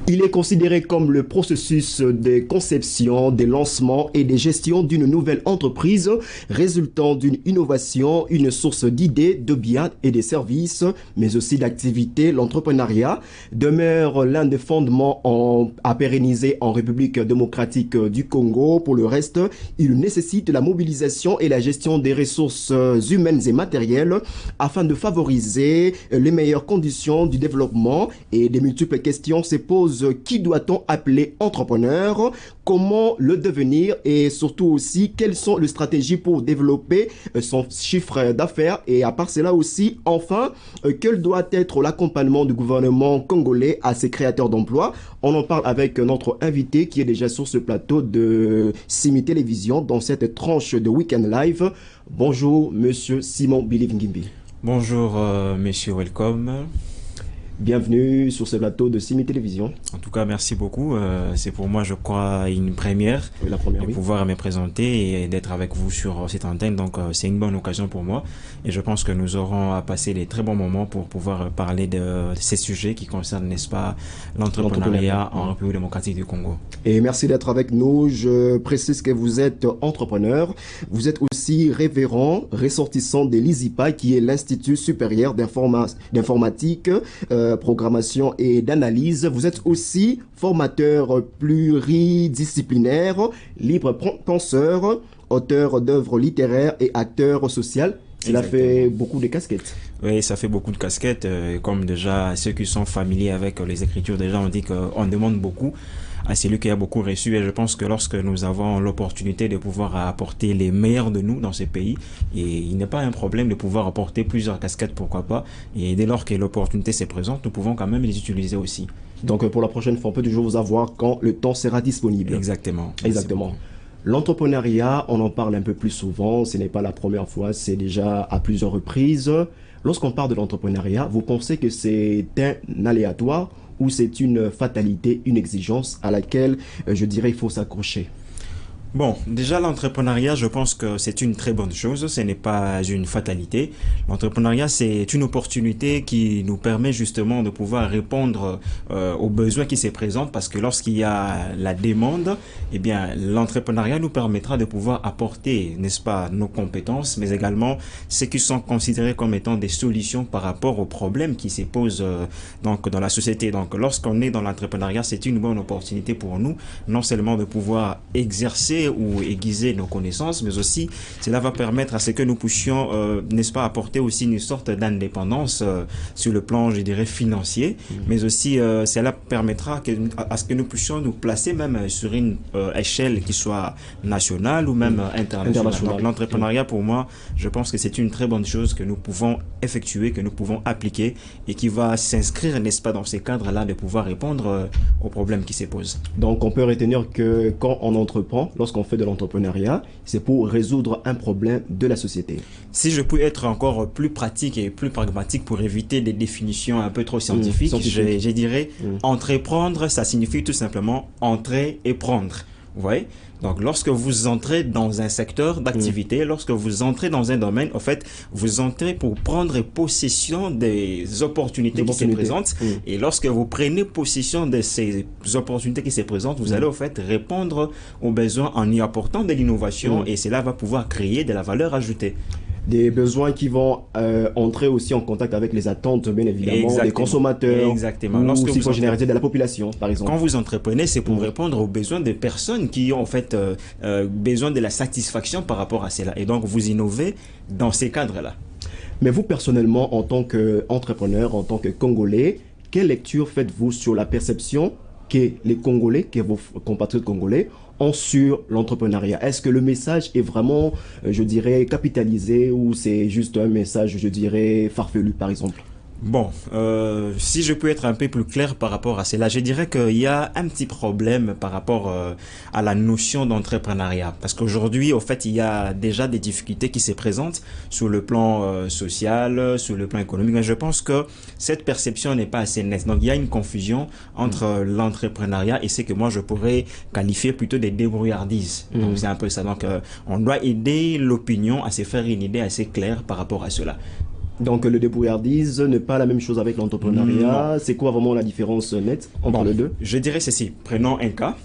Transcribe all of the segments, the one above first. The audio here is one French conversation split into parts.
Il est considéré comme le processus de conception, de lancement et de gestion d'une nouvelle entreprise résultant d'une innovation, une source d'idées, de biens et de services, mais aussi d'activités. L'entrepreneuriat demeure l'un des fondements à pérenniser en République démocratique du Congo. Pour le reste, il nécessite la mobilisation et la gestion des ressources humaines et matérielles afin de favoriser les meilleures conditions du développement, et des multiples questions se posent. Qui doit-on appeler entrepreneur? Comment le devenir? Et surtout aussi, quelles sont les stratégies pour développer son chiffre d'affaires? Et à part cela aussi, enfin, quel doit être l'accompagnement du gouvernement congolais à ses créateurs d'emplois? On en parle avec notre invité qui est déjà sur ce plateau de Simi Télévision dans cette tranche de Weekend Live. Bonjour, monsieur Simon Bilive Ngimbi. Bonjour, monsieur Welcome. Bienvenue sur ce plateau de Simi Télévision. En tout cas, merci beaucoup. C'est pour moi, je crois, une première, la première de pouvoir me présenter et d'être avec vous sur cette antenne. Donc, c'est une bonne occasion pour moi. Et je pense que nous aurons à passer des très bons moments pour pouvoir parler de ces sujets qui concernent, n'est-ce pas, l'entrepreneuriat en République démocratique du Congo. Et merci d'être avec nous. Je précise que vous êtes entrepreneur. Vous êtes aussi révérend, ressortissant de l'ISIPA, qui est l'Institut supérieur d'informatique, programmation et d'analyse. Vous êtes aussi formateur pluridisciplinaire, libre penseur, auteur d'œuvres littéraires et acteur social. Cela fait beaucoup de casquettes. Oui, ça fait beaucoup de casquettes. Comme déjà ceux qui sont familiers avec les écritures, déjà on dit qu'on demande beaucoup à celui qui a beaucoup reçu, et je pense que lorsque nous avons l'opportunité de pouvoir apporter les meilleurs de nous dans ces pays, et il n'est pas un problème de pouvoir apporter plusieurs casquettes, pourquoi pas, et dès lors que l'opportunité se présente, nous pouvons quand même les utiliser aussi. Donc pour la prochaine fois, on peut toujours vous avoir quand le temps sera disponible. Exactement. Exactement. L'entrepreneuriat, on en parle un peu plus souvent, ce n'est pas la première fois, c'est déjà à plusieurs reprises. Lorsqu'on parle de l'entrepreneuriat, vous pensez que c'est un aléatoire ou c'est une fatalité, une exigence à laquelle, je dirais, il faut s'accrocher? Bon, déjà l'entrepreneuriat, je pense que c'est une très bonne chose, ce n'est pas une fatalité. L'entrepreneuriat, c'est une opportunité qui nous permet justement de pouvoir répondre aux besoins qui se présentent, parce que lorsqu'il y a la demande, eh bien l'entrepreneuriat nous permettra de pouvoir apporter, n'est-ce pas, nos compétences, mais également ce qui sont considérés comme étant des solutions par rapport aux problèmes qui se posent donc dans la société. Donc lorsqu'on est dans l'entrepreneuriat, c'est une bonne opportunité pour nous, non seulement de pouvoir exercer ou aiguiser nos connaissances, mais aussi cela va permettre à ce que nous puissions, n'est-ce pas, apporter aussi une sorte d'indépendance sur le plan, je dirais, financier, mais aussi cela permettra à ce que nous puissions nous placer même sur une échelle qui soit nationale ou même internationale. Donc l'entrepreneuriat, pour moi, je pense que c'est une très bonne chose que nous pouvons effectuer, que nous pouvons appliquer et qui va s'inscrire, n'est-ce pas, dans ces cadres-là de pouvoir répondre aux problèmes qui se posent. Donc on peut retenir que quand on entreprend, lorsqu'on fait de l'entrepreneuriat, c'est pour résoudre un problème de la société. Si je peux être encore plus pratique et plus pragmatique pour éviter des définitions un peu trop scientifiques, je dirais entreprendre, ça signifie tout simplement entrer et prendre. Vous voyez? Donc, lorsque vous entrez dans un secteur d'activité, lorsque vous entrez dans un domaine, en fait, vous entrez pour prendre possession des opportunités qui se présentent. Et lorsque vous prenez possession de ces opportunités qui se présentent, vous allez, en fait, répondre aux besoins en y apportant de l'innovation, et cela va pouvoir créer de la valeur ajoutée. Des besoins qui vont entrer aussi en contact avec les attentes, bien évidemment, des consommateurs. Exactement. Ou aussi pour généraliser de la population, par exemple. Quand vous entreprenez, c'est pour répondre aux besoins des personnes qui ont en fait besoin de la satisfaction par rapport à cela. Et donc, vous innovez dans ces cadres-là. Mais vous, personnellement, en tant qu'entrepreneur, en tant que Congolais, quelle lecture faites-vous sur la perception que les Congolais, que vos compatriotes congolais ont sur l'entrepreneuriat? Est-ce que le message est vraiment, je dirais, capitalisé, ou c'est juste un message, je dirais, farfelu, par exemple? Bon, si je peux être un peu plus clair par rapport à cela, je dirais qu'il y a un petit problème par rapport à la notion d'entrepreneuriat. Parce qu'aujourd'hui, au fait, il y a déjà des difficultés qui se présentent sur le plan social, sur le plan économique. Mais je pense que cette perception n'est pas assez nette. Donc, il y a une confusion entre l'entrepreneuriat et ce que moi, je pourrais qualifier plutôt des débrouillardises. Donc, c'est un peu ça. Donc, on doit aider l'opinion à se faire une idée assez claire par rapport à cela. Donc le débrouillardise n'est pas la même chose avec l'entrepreneuriat. C'est quoi vraiment la différence nette entre les deux? Je dirais ceci. Prenons un cas.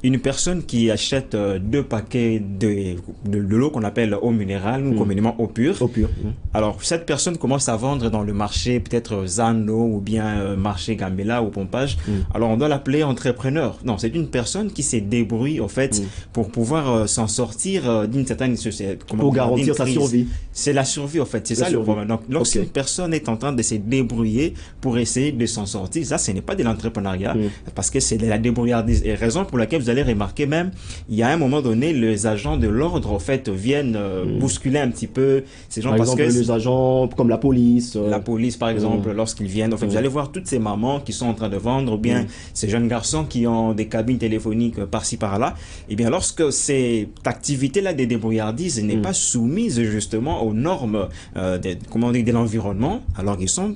Une personne qui achète 2 paquets de l'eau qu'on appelle eau minérale ou communément eau pure. Eau pure. Alors cette personne commence à vendre dans le marché peut-être Zano ou bien marché Gambela ou Pompage. Alors on doit l'appeler entrepreneur. Non, c'est une personne qui s'est débrouillée en fait pour pouvoir s'en sortir d'une certaine société. Pour garantir sa survie. C'est la survie en fait. C'est ça le problème. Donc lorsqu'une personne est en train de se débrouiller pour essayer de s'en sortir, ça ce n'est pas de l'entrepreneuriat parce que c'est de la débrouillardise. Et raison pour laquelle vous allez remarquer même, il y a un moment donné, les agents de l'ordre en fait viennent bousculer un petit peu ces gens. Par exemple, les agents comme la police. La police par exemple, lorsqu'ils viennent, en fait, vous allez voir toutes ces mamans qui sont en train de vendre ou bien ces jeunes garçons qui ont des cabines téléphoniques par-ci par-là. Et bien lorsque cette activité-là des débrouillardises n'est pas soumise justement aux normes de l'environnement, alors qu'ils sont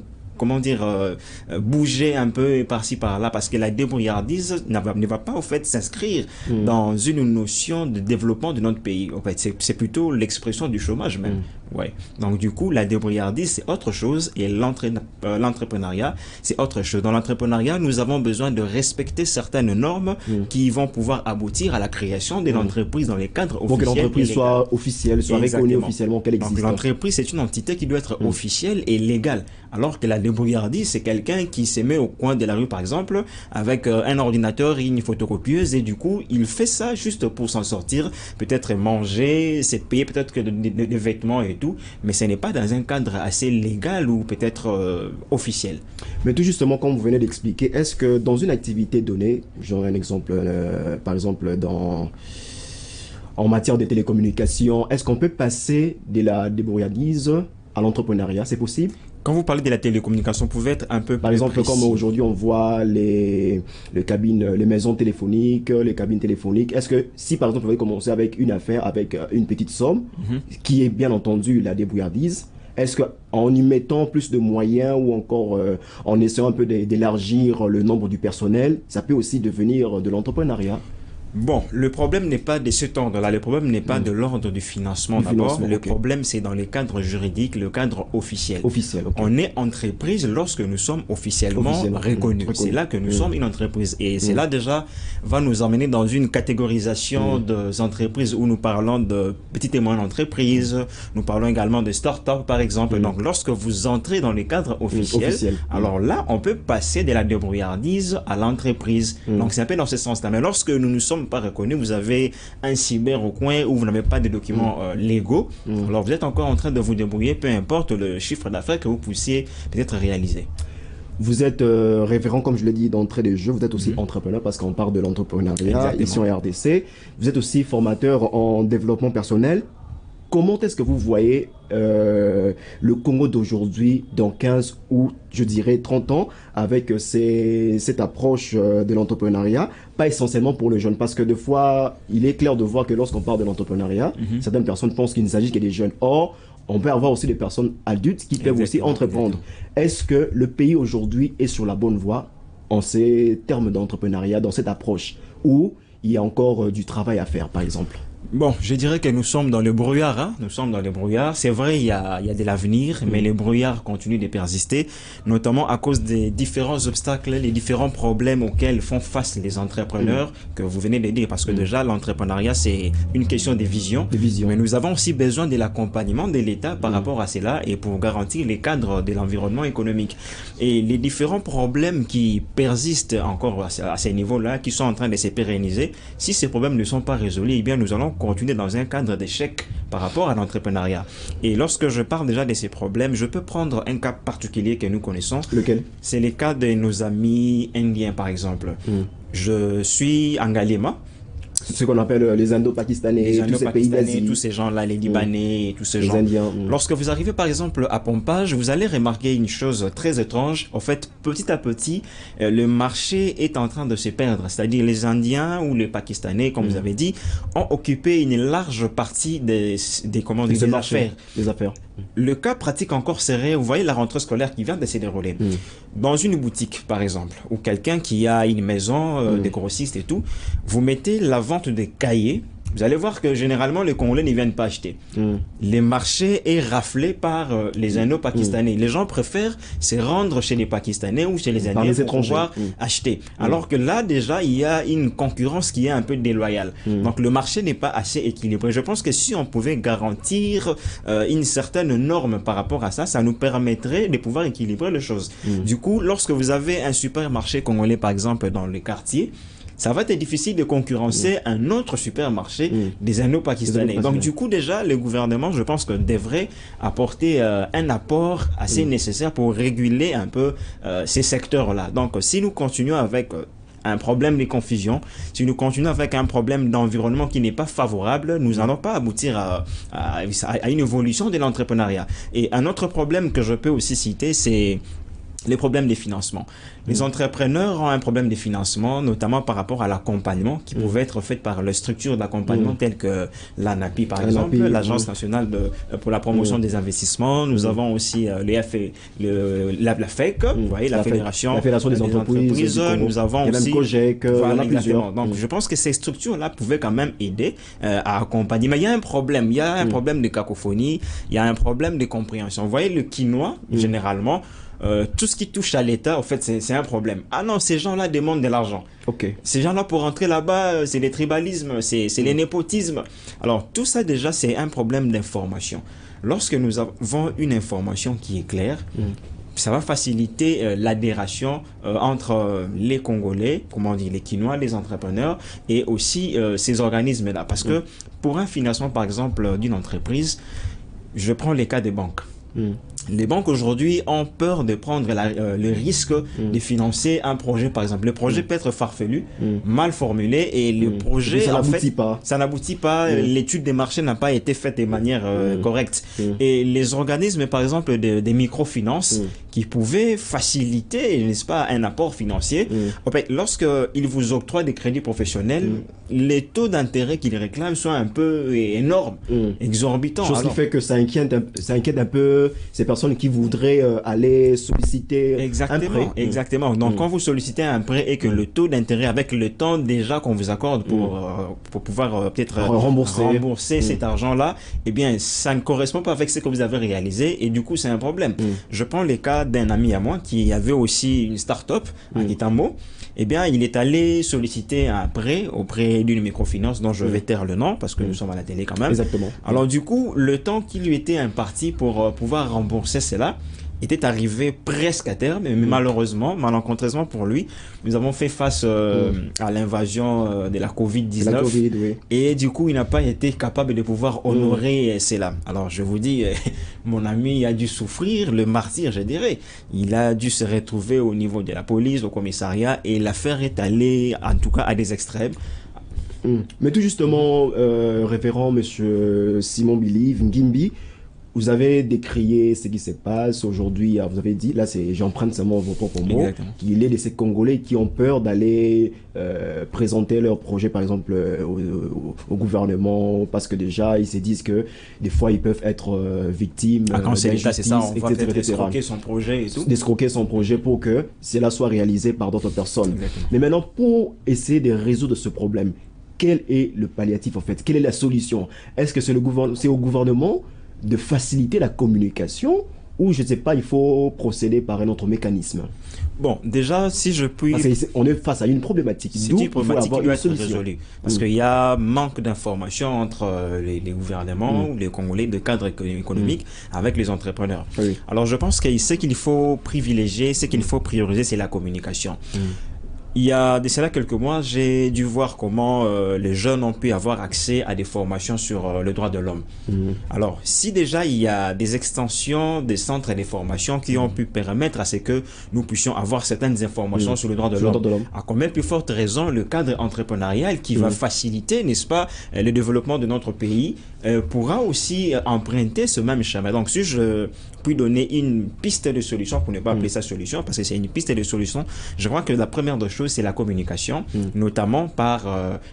bouger un peu par-ci par-là parce que la débrouillardise ne va pas au fait s'inscrire dans une notion de développement de notre pays. En fait, c'est plutôt l'expression du chômage même. Ouais. Donc du coup, la débrouillardise c'est autre chose et l'entrepreneuriat c'est autre chose. Dans l'entrepreneuriat, nous avons besoin de respecter certaines normes qui vont pouvoir aboutir à la création de l'entreprise dans les cadres officiels. Pour que l'entreprise soit officielle, soit reconnue officiellement, qu'elle existe. Donc l'entreprise c'est une entité qui doit être officielle et légale. Alors que la débrouillardise, c'est quelqu'un qui se met au coin de la rue, par exemple, avec un ordinateur et une photocopieuse, et du coup, il fait ça juste pour s'en sortir, peut-être manger, se payer peut-être que des vêtements et tout, mais ce n'est pas dans un cadre assez légal ou peut-être officiel. Mais tout justement, comme vous venez d'expliquer, est-ce que dans une activité donnée, j'aurais un exemple, par exemple, en matière de télécommunications, est-ce qu'on peut passer de la débrouillardise à l'entrepreneuriat? C'est possible? Quand vous parlez de la télécommunication, vous pouvez être un peu Par exemple, précis. comme aujourd'hui, on voit les cabines, les maisons téléphoniques, les cabines téléphoniques. Est-ce que si, par exemple, vous avez commencé avec une affaire, avec une petite somme, qui est bien entendu la débrouillardise, est-ce qu'en y mettant plus de moyens ou encore en essayant un peu d'élargir le nombre du personnel, ça peut aussi devenir de l'entrepreneuriat? Bon, le problème n'est pas de cet ordre-là, le problème n'est pas de l'ordre du financement d'abord, le problème c'est dans les cadres juridiques, le cadre officiel. On est entreprise lorsque nous sommes officiellement reconnus. C'est là que nous sommes une entreprise et c'est là déjà va nous emmener dans une catégorisation des entreprises où nous parlons de petites et moyennes entreprises, nous parlons également de start-up par exemple. Donc lorsque vous entrez dans les cadres officiels, alors là on peut passer de la débrouillardise à l'entreprise. Donc c'est un peu dans ce sens-là. Mais lorsque nous ne sommes pas reconnu, vous avez un cyber au coin où vous n'avez pas de documents légaux, alors vous êtes encore en train de vous débrouiller, peu importe le chiffre d'affaires que vous puissiez peut-être réaliser. Vous êtes référent, comme je l'ai dit d'entrée de jeu, vous êtes aussi entrepreneur parce qu'on parle de l'entrepreneuriat ici en RDC. Vous êtes aussi formateur en développement personnel. Comment est-ce que vous voyez le Congo d'aujourd'hui dans 15 ou je dirais 30 ans avec cette approche de l'entrepreneuriat, pas essentiellement pour les jeunes, parce que des fois, il est clair de voir que lorsqu'on parle de l'entrepreneuriat, certaines personnes pensent qu'il ne s'agit que des jeunes. Or, on peut avoir aussi des personnes adultes qui peuvent aussi entreprendre. Est-ce que le pays aujourd'hui est sur la bonne voie en ces termes d'entrepreneuriat, dans cette approche, où il y a encore du travail à faire, par exemple? Bon, je dirais que nous sommes dans le brouillard. Hein? Nous sommes dans le brouillard. C'est vrai, il y a de l'avenir, mais le brouillard continue de persister, notamment à cause des différents obstacles, les différents problèmes auxquels font face les entrepreneurs que vous venez de dire. Parce que déjà, l'entrepreneuriat, c'est une question de vision. Mais nous avons aussi besoin de l'accompagnement de l'État par rapport à cela et pour garantir les cadres de l'environnement économique. Et les différents problèmes qui persistent encore à ces niveaux-là, qui sont en train de se pérenniser, si ces problèmes ne sont pas résolus, eh bien, nous allons continuer dans un cadre d'échec par rapport à l'entrepreneuriat. Et lorsque je parle déjà de ces problèmes, je peux prendre un cas particulier que nous connaissons. Lequel? C'est le cas de nos amis indiens, par exemple. Je suis en Galema. Ce qu'on appelle les Indo-Pakistanais, tous ces pays d'Asie. Tous ces gens-là, les Libanais, et tous ces gens. Indiens. Lorsque vous arrivez par exemple à Pompage, vous allez remarquer une chose très étrange. En fait, petit à petit, le marché est en train de se perdre. C'est-à-dire les Indiens ou les Pakistanais, comme vous avez dit, ont occupé une large partie des affaires. Le cas pratique encore serait, vous voyez la rentrée scolaire qui vient de se dérouler. Dans une boutique, par exemple, ou quelqu'un qui a une maison, des grossistes et tout, vous mettez la vente des cahiers vous allez voir que généralement les Congolais ne viennent pas acheter. Les marchés est raflé par les Indo-Pakistanais. Les gens préfèrent se rendre chez les Pakistanais ou chez les Indiens pour pouvoir acheter. Alors que là, déjà, il y a une concurrence qui est un peu déloyale. Donc le marché n'est pas assez équilibré. Je pense que si on pouvait garantir une certaine norme par rapport à ça, ça nous permettrait de pouvoir équilibrer les choses. Du coup, lorsque vous avez un supermarché congolais, par exemple, dans le quartier, ça va être difficile de concurrencer un autre supermarché des Indo-Pakistanais. Donc du coup, déjà, le gouvernement, je pense que devrait apporter un apport assez nécessaire pour réguler un peu ces secteurs-là. Donc si nous continuons avec un problème de confusion, si nous continuons avec un problème d'environnement qui n'est pas favorable, nous n'allons pas aboutir à une évolution de l'entrepreneuriat. Et un autre problème que je peux aussi citer, c'est les problèmes de financement. Les entrepreneurs ont un problème de financement, notamment par rapport à l'accompagnement qui pouvait être fait par les structures d'accompagnement telles que l'ANAPI, par exemple, l'Agence nationale pour la promotion des investissements. Nous avons aussi la FEC, vous voyez, la Fédération des entreprises. Nous avons aussi COGEC, voilà, exactement. Donc, je pense que ces structures-là pouvaient quand même aider à accompagner. Mais il y a un problème. Il y a un problème de cacophonie. Il y a un problème de compréhension. Vous voyez, le quinoa, généralement, tout ce qui touche à l'État, en fait, c'est un problème. Ah non, ces gens-là demandent de l'argent. Ces gens-là, pour rentrer là-bas, c'est les tribalismes, c'est les népotismes. Alors, tout ça, déjà, c'est un problème d'information. Lorsque nous avons une information qui est claire, ça va faciliter l'adhération entre les Congolais, comment dire, les Quinois, les entrepreneurs, et aussi ces organismes-là. Parce que pour un financement, par exemple, d'une entreprise, je prends les cas des banques. Les banques aujourd'hui ont peur de prendre le risque de financer un projet, par exemple. Le projet peut être farfelu, mal formulé, et le projet, ça n'aboutit pas. L'étude des marchés n'a pas été faite de manière correcte. Et les organismes, par exemple, des microfinances, qui pouvaient faciliter, n'est-ce pas, un apport financier, en fait, lorsqu'ils vous octroient des crédits professionnels, les taux d'intérêt qu'ils réclament sont un peu énormes, exorbitants. Chose qui fait que ça inquiète un peu ces personnes qui voudraient aller solliciter un prêt. Exactement. Donc, quand vous sollicitez un prêt et que le taux d'intérêt, avec le temps déjà qu'on vous accorde pour pouvoir peut-être rembourser cet argent-là, eh bien, ça ne correspond pas avec ce que vous avez réalisé et du coup, c'est un problème. Je prends le cas d'un ami à moi qui avait aussi une start-up à Kitambo. Eh bien, il est allé solliciter un prêt auprès d'une microfinance dont je vais taire le nom parce que nous sommes à la télé quand même. Exactement. Alors du coup, le temps qui lui était imparti pour pouvoir rembourser cela était arrivé presque à terme, mais malheureusement, malencontreusement pour lui, nous avons fait face à l'invasion de la Covid-19 et du coup, il n'a pas été capable de pouvoir honorer cela. Alors, je vous dis, mon ami a dû souffrir le martyre, je dirais. Il a dû se retrouver au niveau de la police, au commissariat, et l'affaire est allée, en tout cas, à des extrêmes. Mais tout justement, révérend monsieur Simon Billy Ngimbi, vous avez décrié ce qui se passe aujourd'hui. Vous avez dit, là, j'emprunte seulement vos propres mots, qu'il est de ces Congolais qui ont peur d'aller présenter leur projet, par exemple, au gouvernement, parce que déjà, ils se disent que des fois, ils peuvent être victimes d'injustice, c'est ça, on va peut-être escroquer son projet et tout. D'escroquer son projet pour que cela soit réalisé par d'autres personnes. Exactement. Mais maintenant, pour essayer de résoudre ce problème, quel est le palliatif, en fait? Quelle est la solution? Est-ce que c'est au gouvernement de faciliter la communication ou, je ne sais pas, il faut procéder par un autre mécanisme? Bon, déjà, si je puis... on est face à une problématique. C'est une problématique qui doit être résolue. Parce qu'il y a manque d'informations entre les gouvernements ou les Congolais de cadre économique avec les entrepreneurs. Alors, je pense que ce qu'il faut privilégier, ce qu'il faut prioriser, c'est la communication. Il y a de cela quelques mois, j'ai dû voir comment les jeunes ont pu avoir accès à des formations sur le droit de l'homme. Alors, si déjà il y a des extensions des centres et des formations qui ont pu permettre à ce que nous puissions avoir certaines informations sur le droit de l'homme, à combien plus forte raison le cadre entrepreneurial qui va faciliter, n'est-ce pas, le développement de notre pays pourra aussi emprunter ce même chemin. Donc, si je puis donner une piste de solution, pour ne pas appeler ça solution, parce que c'est une piste de solution. Je crois que la première des choses, c'est la communication, notamment par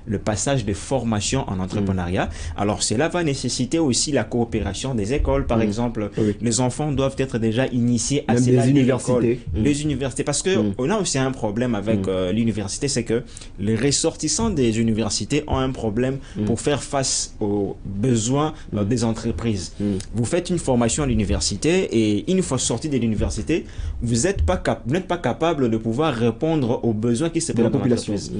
le passage de formation en entrepreneuriat. Alors, cela va nécessiter aussi la coopération des écoles, par exemple. Les enfants doivent être déjà initiés à les universités. Les universités, parce que on a aussi un problème avec l'université, c'est que les ressortissants des universités ont un problème pour faire face aux besoins des entreprises. Vous faites une formation à l'université et une fois sorti de l'université, vous n'êtes pas capable de pouvoir répondre aux besoins qui se présentent dans l'entreprise.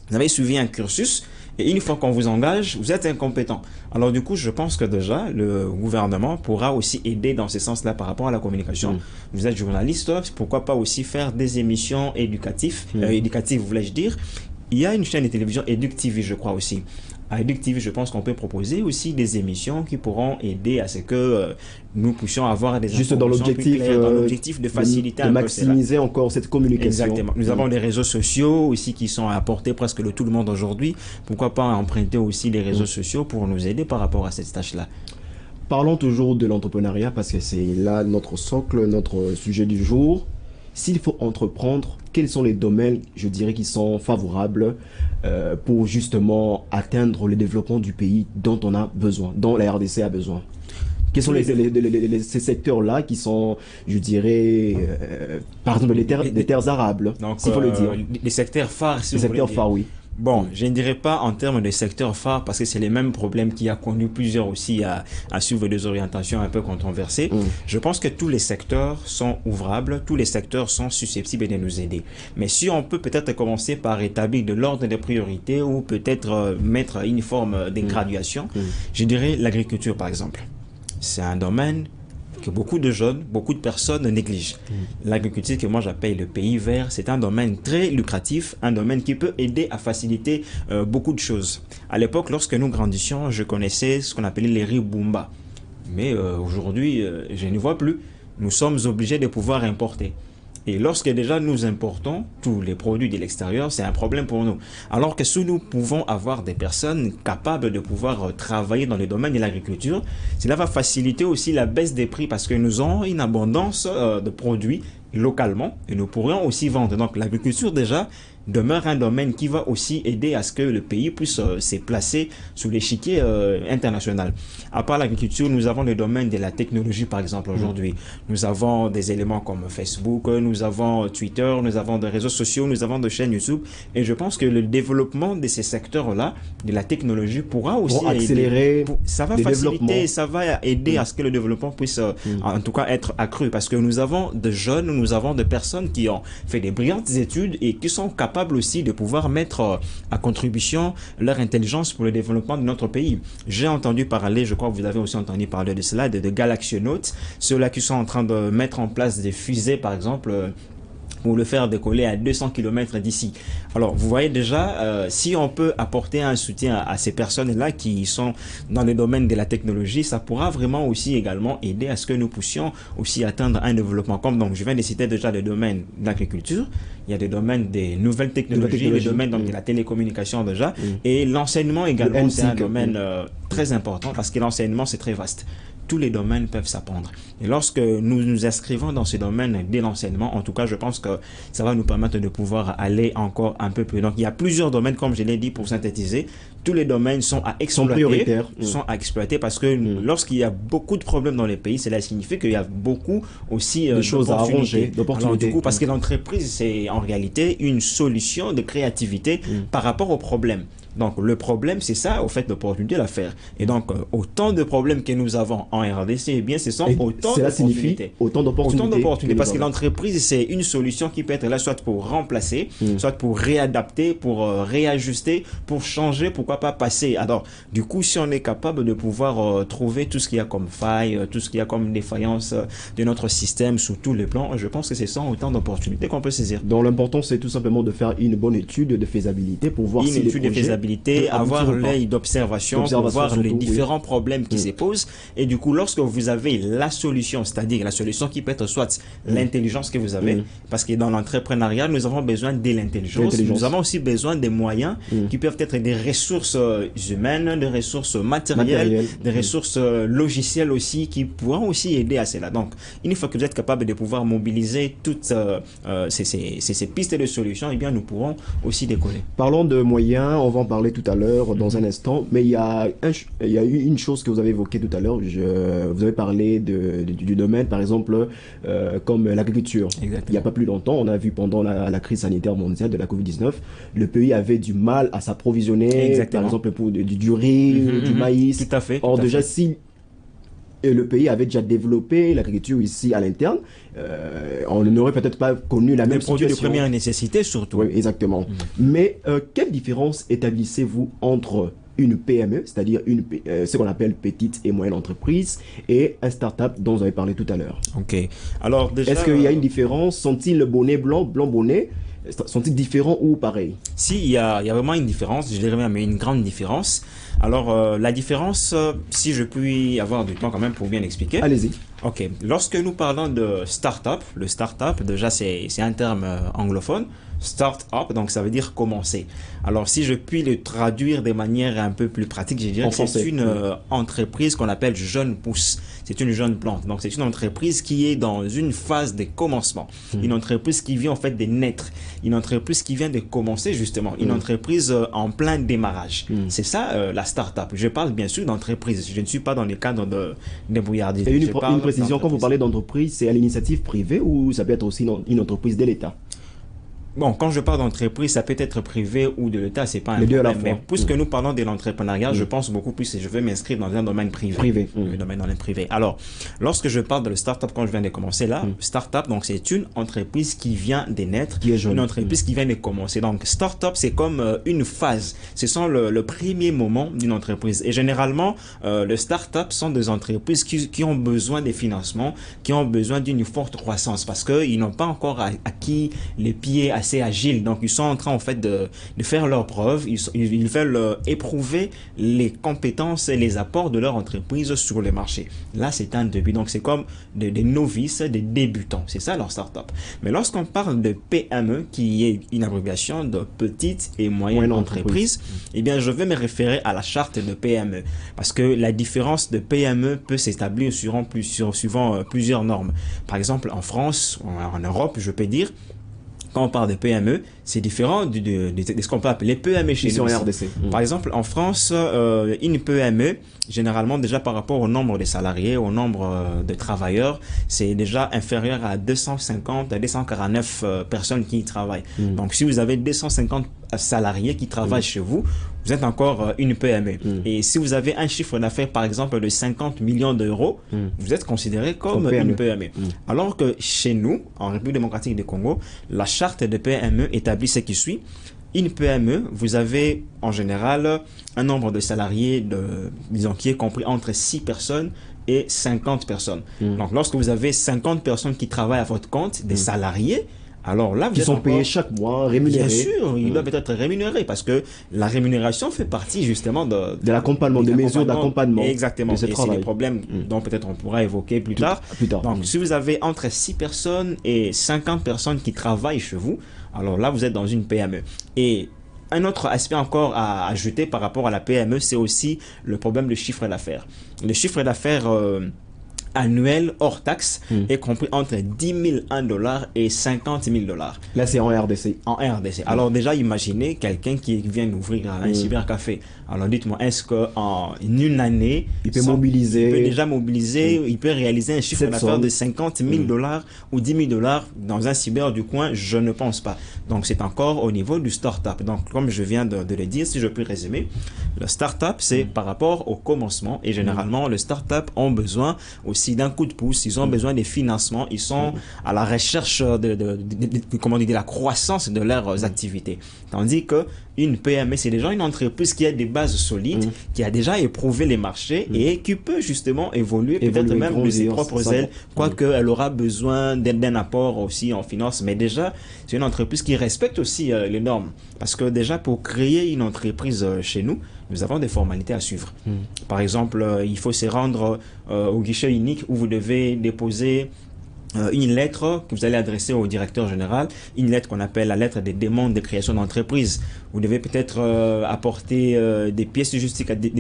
Vous avez suivi un cursus et une fois qu'on vous engage, vous êtes incompétent. Alors du coup, je pense que déjà, le gouvernement pourra aussi aider dans ce sens-là par rapport à la communication. Vous êtes journaliste, pourquoi pas aussi faire des émissions éducatives, voulais-je dire. Il y a une chaîne de télévision EducTV, je crois aussi. À EducTV, je pense qu'on peut proposer aussi des émissions qui pourront aider à ce que nous puissions avoir des juste dans l'objectif de faciliter de maximiser encore cette communication. Exactement. Nous avons des réseaux sociaux aussi qui sont à la portée presque de tout le monde aujourd'hui. Pourquoi pas emprunter aussi les réseaux sociaux pour nous aider par rapport à cette tâche-là. Parlons toujours de l'entrepreneuriat parce que c'est là notre socle, notre sujet du jour. S'il faut entreprendre, quels sont les domaines, je dirais, qui sont favorables pour justement atteindre le développement du pays dont on a besoin, dont la RDC a besoin? Quels sont ces secteurs-là qui sont, je dirais, par exemple, les terres arables, s'il faut le dire. Les secteurs phares, si les vous voulez secteurs phares, oui. Bon, je ne dirais pas en termes de secteur phare parce que c'est les mêmes problèmes qui a connu plusieurs aussi à suivre des orientations un peu controversées. Je pense que tous les secteurs sont ouvrables, tous les secteurs sont susceptibles de nous aider. Mais si on peut peut-être commencer par établir de l'ordre des priorités ou peut-être mettre une forme de graduation, je dirais l'agriculture par exemple. C'est un domaine que beaucoup de jeunes, beaucoup de personnes négligent. L'agriculture que moi j'appelle le pays vert, c'est un domaine très lucratif, un domaine qui peut aider à faciliter beaucoup de choses. À l'époque, lorsque nous grandissions, je connaissais ce qu'on appelait les ribumba. Mais aujourd'hui, je ne vois plus. Nous sommes obligés de pouvoir importer. Et lorsque déjà nous importons tous les produits de l'extérieur, c'est un problème pour nous. Alors que si nous pouvons avoir des personnes capables de pouvoir travailler dans le domaine de l'agriculture, cela va faciliter aussi la baisse des prix parce que nous avons une abondance de produits localement et nous pourrions aussi vendre. Donc l'agriculture déjà demeure un domaine qui va aussi aider à ce que le pays puisse se placer sous l'échiquier international. À part l'agriculture, nous avons le domaine de la technologie par exemple aujourd'hui. Nous avons des éléments comme Facebook, nous avons Twitter, nous avons des réseaux sociaux, nous avons des chaînes YouTube et je pense que le développement de ces secteurs-là, de la technologie pourra aussi accélérer, ça va faciliter, ça va aider à ce que le développement puisse en tout cas être accru parce que nous avons de jeunes, nous avons de personnes qui ont fait des brillantes études et qui sont capables aussi de pouvoir mettre à contribution leur intelligence pour le développement de notre pays. J'ai entendu parler, je crois que vous avez aussi entendu parler de cela, de Galaxionautes, ceux-là qui sont en train de mettre en place des fusées par exemple pour le faire décoller à 200 km d'ici. Alors, vous voyez déjà, si on peut apporter un soutien à ces personnes-là qui sont dans le domaine de la technologie, ça pourra vraiment aussi également aider à ce que nous puissions aussi atteindre un développement. Comme donc, je viens de citer déjà le domaine de l'agriculture, il y a des domaines des nouvelles technologies, le domaine donc, de la télécommunication déjà, et l'enseignement également, c'est un domaine très important parce que l'enseignement, c'est très vaste. Tous les domaines peuvent s'apprendre. Et lorsque nous nous inscrivons dans ce domaine de l'enseignement, en tout cas, je pense que ça va nous permettre de pouvoir aller encore un peu plus. Donc, il y a plusieurs domaines, comme je l'ai dit, pour synthétiser. Tous les domaines sont à exploiter. Sont à exploiter parce que lorsqu'il y a beaucoup de problèmes dans les pays, cela signifie qu'il y a beaucoup aussi de choses à arranger, d'opportunités. Du coup, parce que l'entreprise, c'est en réalité une solution de créativité par rapport aux problèmes. Donc, le problème, c'est ça, au fait, l'opportunité à faire. Et donc, autant de problèmes que nous avons en RDC, eh bien, ce sont autant d'opportunités. Autant d'opportunités. Parce que l'entreprise, c'est une solution qui peut être là, soit pour remplacer, soit pour réadapter, pour réajuster, pour changer, pourquoi pas passer. Alors, du coup, si on est capable de pouvoir trouver tout ce qu'il y a comme faille, tout ce qu'il y a comme défaillance de notre système sous tous les plans, je pense que ce sont autant d'opportunités qu'on peut saisir. Donc, l'important, c'est tout simplement de faire une bonne étude de faisabilité pour voir si les projets faisabilité, avoir l'œil d'observation pour voir les différents problèmes qui se posent. Et du coup, lorsque vous avez la solution, c'est-à-dire la solution qui peut être soit l'intelligence que vous avez, parce que dans l'entrepreneuriat, nous avons besoin de l'intelligence. Nous avons aussi besoin des moyens qui peuvent être des ressources humaines, des ressources matérielles, des ressources logicielles aussi, qui pourront aussi aider à cela. Donc, une fois que vous êtes capable de pouvoir mobiliser toutes ces pistes de solutions, eh bien, nous pourrons aussi décoller. Parlons de moyens, on va en parler tout à l'heure dans un instant, mais il y a eu une chose que vous avez évoquée tout à l'heure, vous avez parlé du domaine, par exemple, comme l'agriculture. Il n'y a pas plus longtemps, on a vu pendant la crise sanitaire mondiale de la Covid-19, le pays avait du mal à s'approvisionner, par exemple pour du riz, du maïs. Tout à fait. Or, déjà, si le pays avait déjà développé l'agriculture ici à l'interne, on n'aurait peut-être pas connu la même situation. Des produits de première nécessité surtout. Oui, exactement. Mais quelle différence établissez-vous entre une PME, c'est-à-dire ce qu'on appelle petite et moyenne entreprise, et un start-up dont vous avez parlé tout à l'heure? Ok. Alors déjà, est-ce qu'il y a une différence? Sont-ils le bonnet blanc bonnet? Sont-ils différents ou pareils? Si, il y a vraiment une différence, je dirais même une grande différence. Alors, la différence, si je puis avoir du temps quand même pour bien expliquer. Allez-y. Ok. Lorsque nous parlons de start-up, le start-up, déjà, c'est un terme anglophone. Start-up, donc ça veut dire commencer. Alors, si je puis le traduire de manière un peu plus pratique, je dirais que c'est une entreprise qu'on appelle jeune pousse. C'est une jeune plante. Donc, c'est une entreprise qui est dans une phase de commencement. Une entreprise qui vient en fait de naître. Une entreprise qui vient de commencer justement. Une entreprise en plein démarrage. C'est ça la start-up. Je parle bien sûr d'entreprise. Je ne suis pas dans le cadre de débrouillardise. Et une précision, quand vous parlez d'entreprise, c'est à l'initiative privée ou ça peut être aussi une entreprise de l'État? Bon, quand je parle d'entreprise, ça peut être privé ou de l'État, c'est pas un problème. Mais puisque nous parlons de l'entrepreneuriat, je pense beaucoup plus et je veux m'inscrire dans un domaine privé. Le domaine privé. Alors, lorsque je parle de start-up, quand je viens de commencer là, start-up, donc c'est une entreprise qui vient de naître, une entreprise qui vient de commencer. Donc, start-up, c'est comme une phase. Ce sont le premier moment d'une entreprise. Et généralement, les start-up sont des entreprises qui ont besoin de financement, qui ont besoin d'une forte croissance parce qu'ils n'ont pas encore acquis les pieds assez agiles. Donc, ils sont en train, en fait, de faire leurs preuves. Ils veulent éprouver les compétences et les apports de leur entreprise sur le marché. Là, c'est un début. Donc, c'est comme des novices, des débutants. C'est ça, leur start-up. Mais lorsqu'on parle de PME, qui est une abréviation de petite et moyenne entreprise, eh bien, je vais me référer à la charte de PME. Parce que la différence de PME peut s'établir suivant plusieurs normes. Par exemple, en France, en Europe, je peux dire, quand on parle de PME, c'est différent de ce qu'on peut appeler PME chez nous. Par exemple, en France, une PME, généralement déjà par rapport au nombre de salariés, au nombre de travailleurs, c'est déjà inférieur à 250 à 249 personnes qui y travaillent. Donc, si vous avez 250 salariés qui travaillent chez vous, vous êtes encore une PME. Et si vous avez un chiffre d'affaires, par exemple, de 50 millions d'euros, vous êtes considéré comme une PME. Alors que chez nous, en République démocratique du Congo, la charte de PME établit ce qui suit. Une PME, vous avez en général un nombre de salariés, disons, qui est compris entre 6 personnes et 50 personnes. Donc, lorsque vous avez 50 personnes qui travaillent à votre compte, des salariés, alors là, ils sont payés chaque mois, rémunérés. Bien sûr, ils doivent être rémunérés parce que la rémunération fait partie justement de l'accompagnement, des mesures d'accompagnement. Exactement. Et c'est des problèmes dont peut-être on pourra évoquer plus tard. Donc, si vous avez entre 6 personnes et 50 personnes qui travaillent chez vous, alors là, vous êtes dans une PME. Et un autre aspect encore à ajouter par rapport à la PME, c'est aussi le problème du chiffre d'affaires. Le chiffre d'affaires annuel hors taxe est compris entre 10 001 $ et 50 000 $. Là, c'est en RDC. En RDC. Alors déjà, imaginez quelqu'un qui vient d'ouvrir un cybercafé. Alors dites-moi, est-ce qu'en une année, il peut déjà mobiliser, il peut réaliser un chiffre d'affaires de 50 000 $ ou 10 000 $ dans un cyber du coin? Je ne pense pas. Donc c'est encore au niveau du start-up. Donc comme je viens de le dire, si je puis résumer, le start-up, c'est par rapport au commencement et généralement, le start-up ont besoin aussi psy, d'un coup de pouce, ils ont besoin des financements, ils sont à la recherche comment dire, de la croissance de leurs activités. Tandis que une PME, c'est déjà une entreprise qui a des bases solides, qui a déjà éprouvé les marchés et qui peut justement évoluer peut-être même de ses propres ailes, quoique elle aura besoin d'un apport aussi en finance. Mais déjà, c'est une entreprise qui respecte aussi les normes. Parce que déjà, pour créer une entreprise chez nous, nous avons des formalités à suivre. Par exemple, il faut se rendre au guichet unique où vous devez déposer une lettre que vous allez adresser au directeur général, une lettre qu'on appelle la lettre des demandes de création d'entreprise. Vous devez peut-être apporter des pièces justificatives,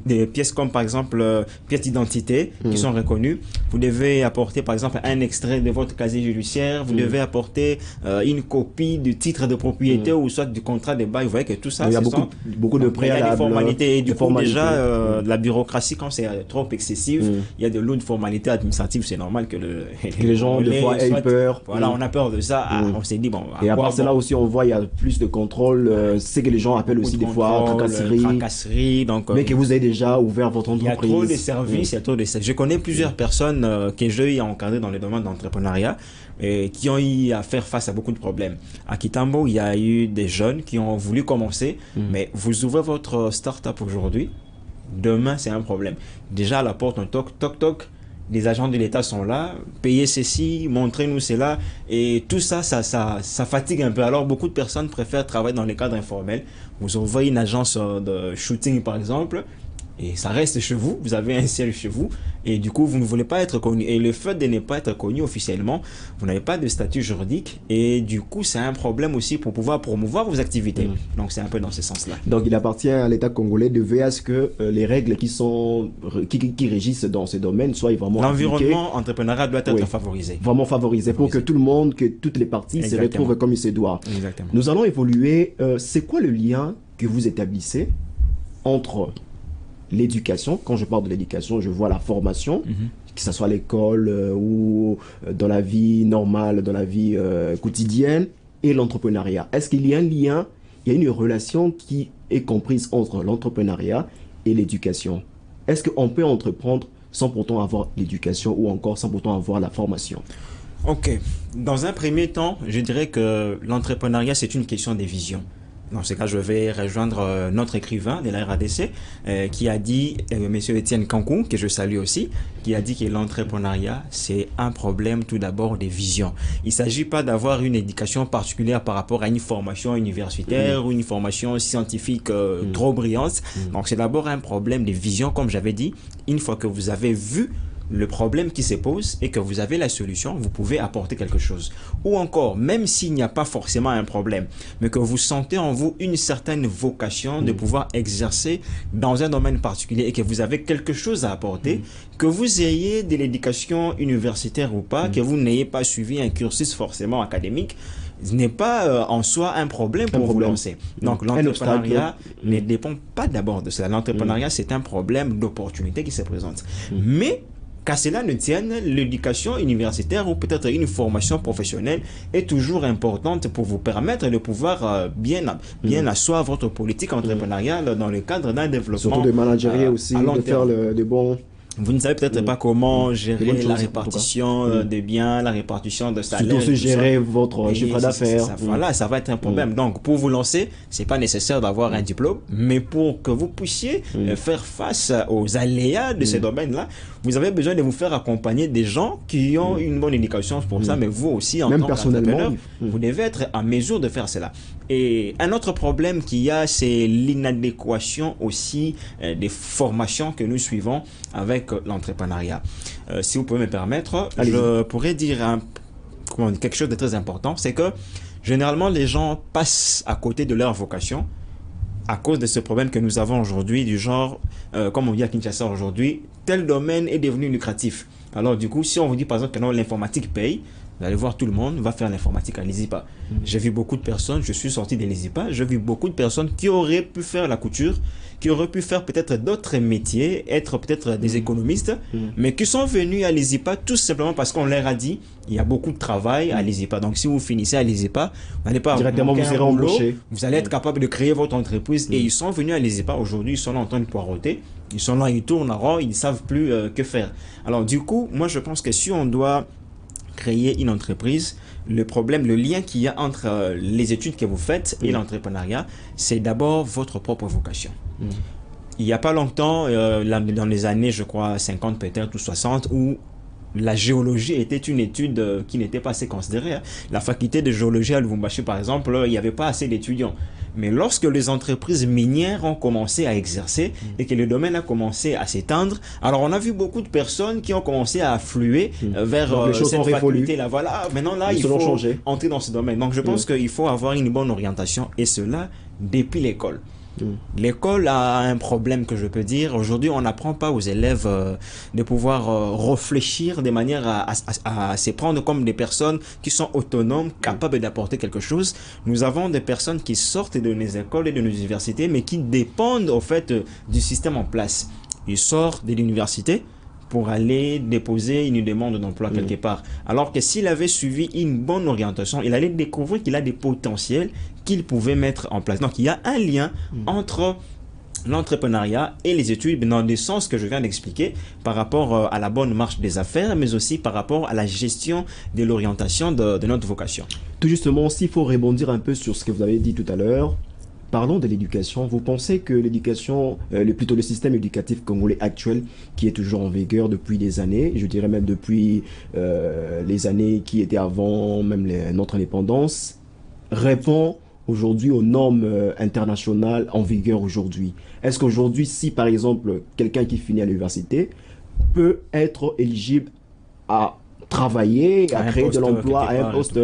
des pièces comme par exemple pièces d'identité qui sont reconnues. Vous devez apporter par exemple un extrait de votre casier judiciaire. Vous devez apporter une copie du titre de propriété ou soit du contrat de bail. Vous voyez que tout ça, il y a beaucoup de préalables. Il y a des formalités. Et du coup, déjà, la bureaucratie, quand c'est trop excessif, il y a de lourdes formalités administratives. C'est normal que les gens, des fois, aient peur. Voilà, on a peur de ça. On s'est dit, bon. Et à part cela aussi, on voit, il y a plus de contrôle. C'est que les gens appellent aussi des fois tracasserie. Donc, mais que vous avez déjà ouvert votre entreprise. Il y a trop de services, il y a trop de services. Je connais plusieurs personnes que j'ai encadrées dans le domaine d'entrepreneuriat et qui ont eu à faire face à beaucoup de problèmes. À Kitambo, il y a eu des jeunes qui ont voulu commencer, mais vous ouvrez votre start-up aujourd'hui, demain, c'est un problème. Déjà, à la porte, on toc, toc, toc. Les agents de l'État sont là, payez ceci, montrez-nous cela. Et tout ça, ça fatigue un peu. Alors, beaucoup de personnes préfèrent travailler dans les cadres informels. Vous envoyez une agence de shooting, par exemple, et ça reste chez vous. Vous avez un siège chez vous. Et du coup, vous ne voulez pas être connu. Et le fait de ne pas être connu officiellement, vous n'avez pas de statut juridique. Et du coup, c'est un problème aussi pour pouvoir promouvoir vos activités. Donc, c'est un peu dans ce sens-là. Donc, il appartient à l'État congolais de veiller à ce que les règles qui régissent dans ce domaine soient vraiment l'environnement entrepreneurial doit être favorisé. Vraiment favorisé pour que tout le monde, que toutes les parties se retrouvent comme il se doit. Exactement. Nous allons évoluer. C'est quoi le lien que vous établissez entre l'éducation? Quand je parle de l'éducation, je vois la formation, que ce soit à l'école ou dans la vie normale, dans la vie quotidienne, et l'entrepreneuriat. Est-ce qu'il y a un lien, il y a une relation qui est comprise entre l'entrepreneuriat et l'éducation? Est-ce qu'on peut entreprendre sans pourtant avoir l'éducation ou encore sans pourtant avoir la formation? Ok. Dans un premier temps, je dirais que l'entrepreneuriat, c'est une question des visions. Dans ce cas, je vais rejoindre notre écrivain de la RADC qui a dit, monsieur Étienne Kankou, que je salue aussi, qui a dit que l'entrepreneuriat, c'est un problème tout d'abord des visions. Il ne s'agit pas d'avoir une éducation particulière par rapport à une formation universitaire ou une formation scientifique trop brillante. Donc, c'est d'abord un problème de vision, comme j'avais dit. Une fois que vous avez vu le problème qui se pose et que vous avez la solution, vous pouvez apporter quelque chose. Ou encore, même s'il n'y a pas forcément un problème, mais que vous sentez en vous une certaine vocation de pouvoir exercer dans un domaine particulier et que vous avez quelque chose à apporter, que vous ayez de l'éducation universitaire ou pas, que vous n'ayez pas suivi un cursus forcément académique, n'est pas en soi un problème pour vous lancer. Donc l'entrepreneuriat ne dépend pas d'abord de cela. L'entrepreneuriat, c'est un problème d'opportunité qui se présente. Mais qu'à cela ne tienne, l'éducation universitaire ou peut-être une formation professionnelle est toujours importante pour vous permettre de pouvoir bien asseoir votre politique entrepreneuriale dans le cadre d'un développement. Surtout de manager aussi, de faire de bons... Vous ne savez peut-être pas comment gérer la répartition des biens, la répartition de salaire. Surtout aussi gérer votre chiffre d'affaires. Voilà, ça va être un problème. Donc, pour vous lancer, c'est pas nécessaire d'avoir un diplôme, mais pour que vous puissiez faire face aux aléas de ces domaines-là, vous avez besoin de vous faire accompagner des gens qui ont une bonne éducation pour ça, mais vous aussi, en tant qu'entrepreneur, vous devez être en mesure de faire cela. Et un autre problème qu'il y a, c'est l'inadéquation aussi des formations que nous suivons avec l'entrepreneuriat. Si vous pouvez me permettre, je pourrais dire quelque chose de très important, c'est que généralement les gens passent à côté de leur vocation à cause de ce problème que nous avons aujourd'hui, du genre, comme on dit à Kinshasa aujourd'hui, tel domaine est devenu lucratif. Alors du coup, si on vous dit par exemple que non, l'informatique paye, Vous allez voir, tout le monde va faire l'informatique à l'ISIPA. J'ai vu beaucoup de personnes, je suis sorti de l'ISIPA, j'ai vu beaucoup de personnes qui auraient pu faire la couture, qui auraient pu faire peut-être d'autres métiers, être peut-être des économistes, mais qui sont venus à l'ISIPA tout simplement parce qu'on leur a dit il y a beaucoup de travail à l'ISIPA. Donc si vous finissez à l'ISIPA, vous n'allez pas directement vous serez embauché. Vous allez être capable de créer votre entreprise. Et ils sont venus à l'ISIPA. Aujourd'hui, ils sont là en train de poireauter. Ils sont là, ils tournent en rond, ils ne savent plus que faire. Alors du coup, moi je pense que si on doit créer une entreprise, le problème, le lien qu'il y a entre les études que vous faites et l'entrepreneuriat, c'est d'abord votre propre vocation. Il n'y a pas longtemps, dans les années, je crois, 50 peut-être ou 60, où la géologie était une étude qui n'était pas assez considérée. La faculté de géologie à Lubumbashi, par exemple, il n'y avait pas assez d'étudiants. Mais lorsque les entreprises minières ont commencé à exercer et que le domaine a commencé à s'étendre, alors on a vu beaucoup de personnes qui ont commencé à affluer vers cette faculté-là. Voilà, maintenant là, il faut entrer dans ce domaine. Donc je pense qu'il faut avoir une bonne orientation et cela depuis l'école. L'école a un problème que je peux dire. Aujourd'hui, on n'apprend pas aux élèves de pouvoir réfléchir de manière à se prendre comme des personnes qui sont autonomes, capables d'apporter quelque chose. Nous avons des personnes qui sortent de nos écoles et de nos universités, mais qui dépendent au fait du système en place. Ils sortent de l'université pour aller déposer une demande d'emploi quelque part. Alors que s'il avait suivi une bonne orientation, il allait découvrir qu'il a des potentiels qu'il pouvait mettre en place. Donc il y a un lien entre l'entrepreneuriat et les études dans le sens que je viens d'expliquer par rapport à la bonne marche des affaires, mais aussi par rapport à la gestion de l'orientation de notre vocation. Tout justement, s'il faut rebondir un peu sur ce que vous avez dit tout à l'heure, parlons de l'éducation. Vous pensez que l'éducation, plutôt le système éducatif congolais actuel, qui est toujours en vigueur depuis des années, je dirais même depuis les années qui étaient avant même notre indépendance, répond aujourd'hui aux normes internationales en vigueur aujourd'hui? Est-ce qu'aujourd'hui, si par exemple quelqu'un qui finit à l'université peut être éligible à travailler, à créer de l'emploi, à un poste,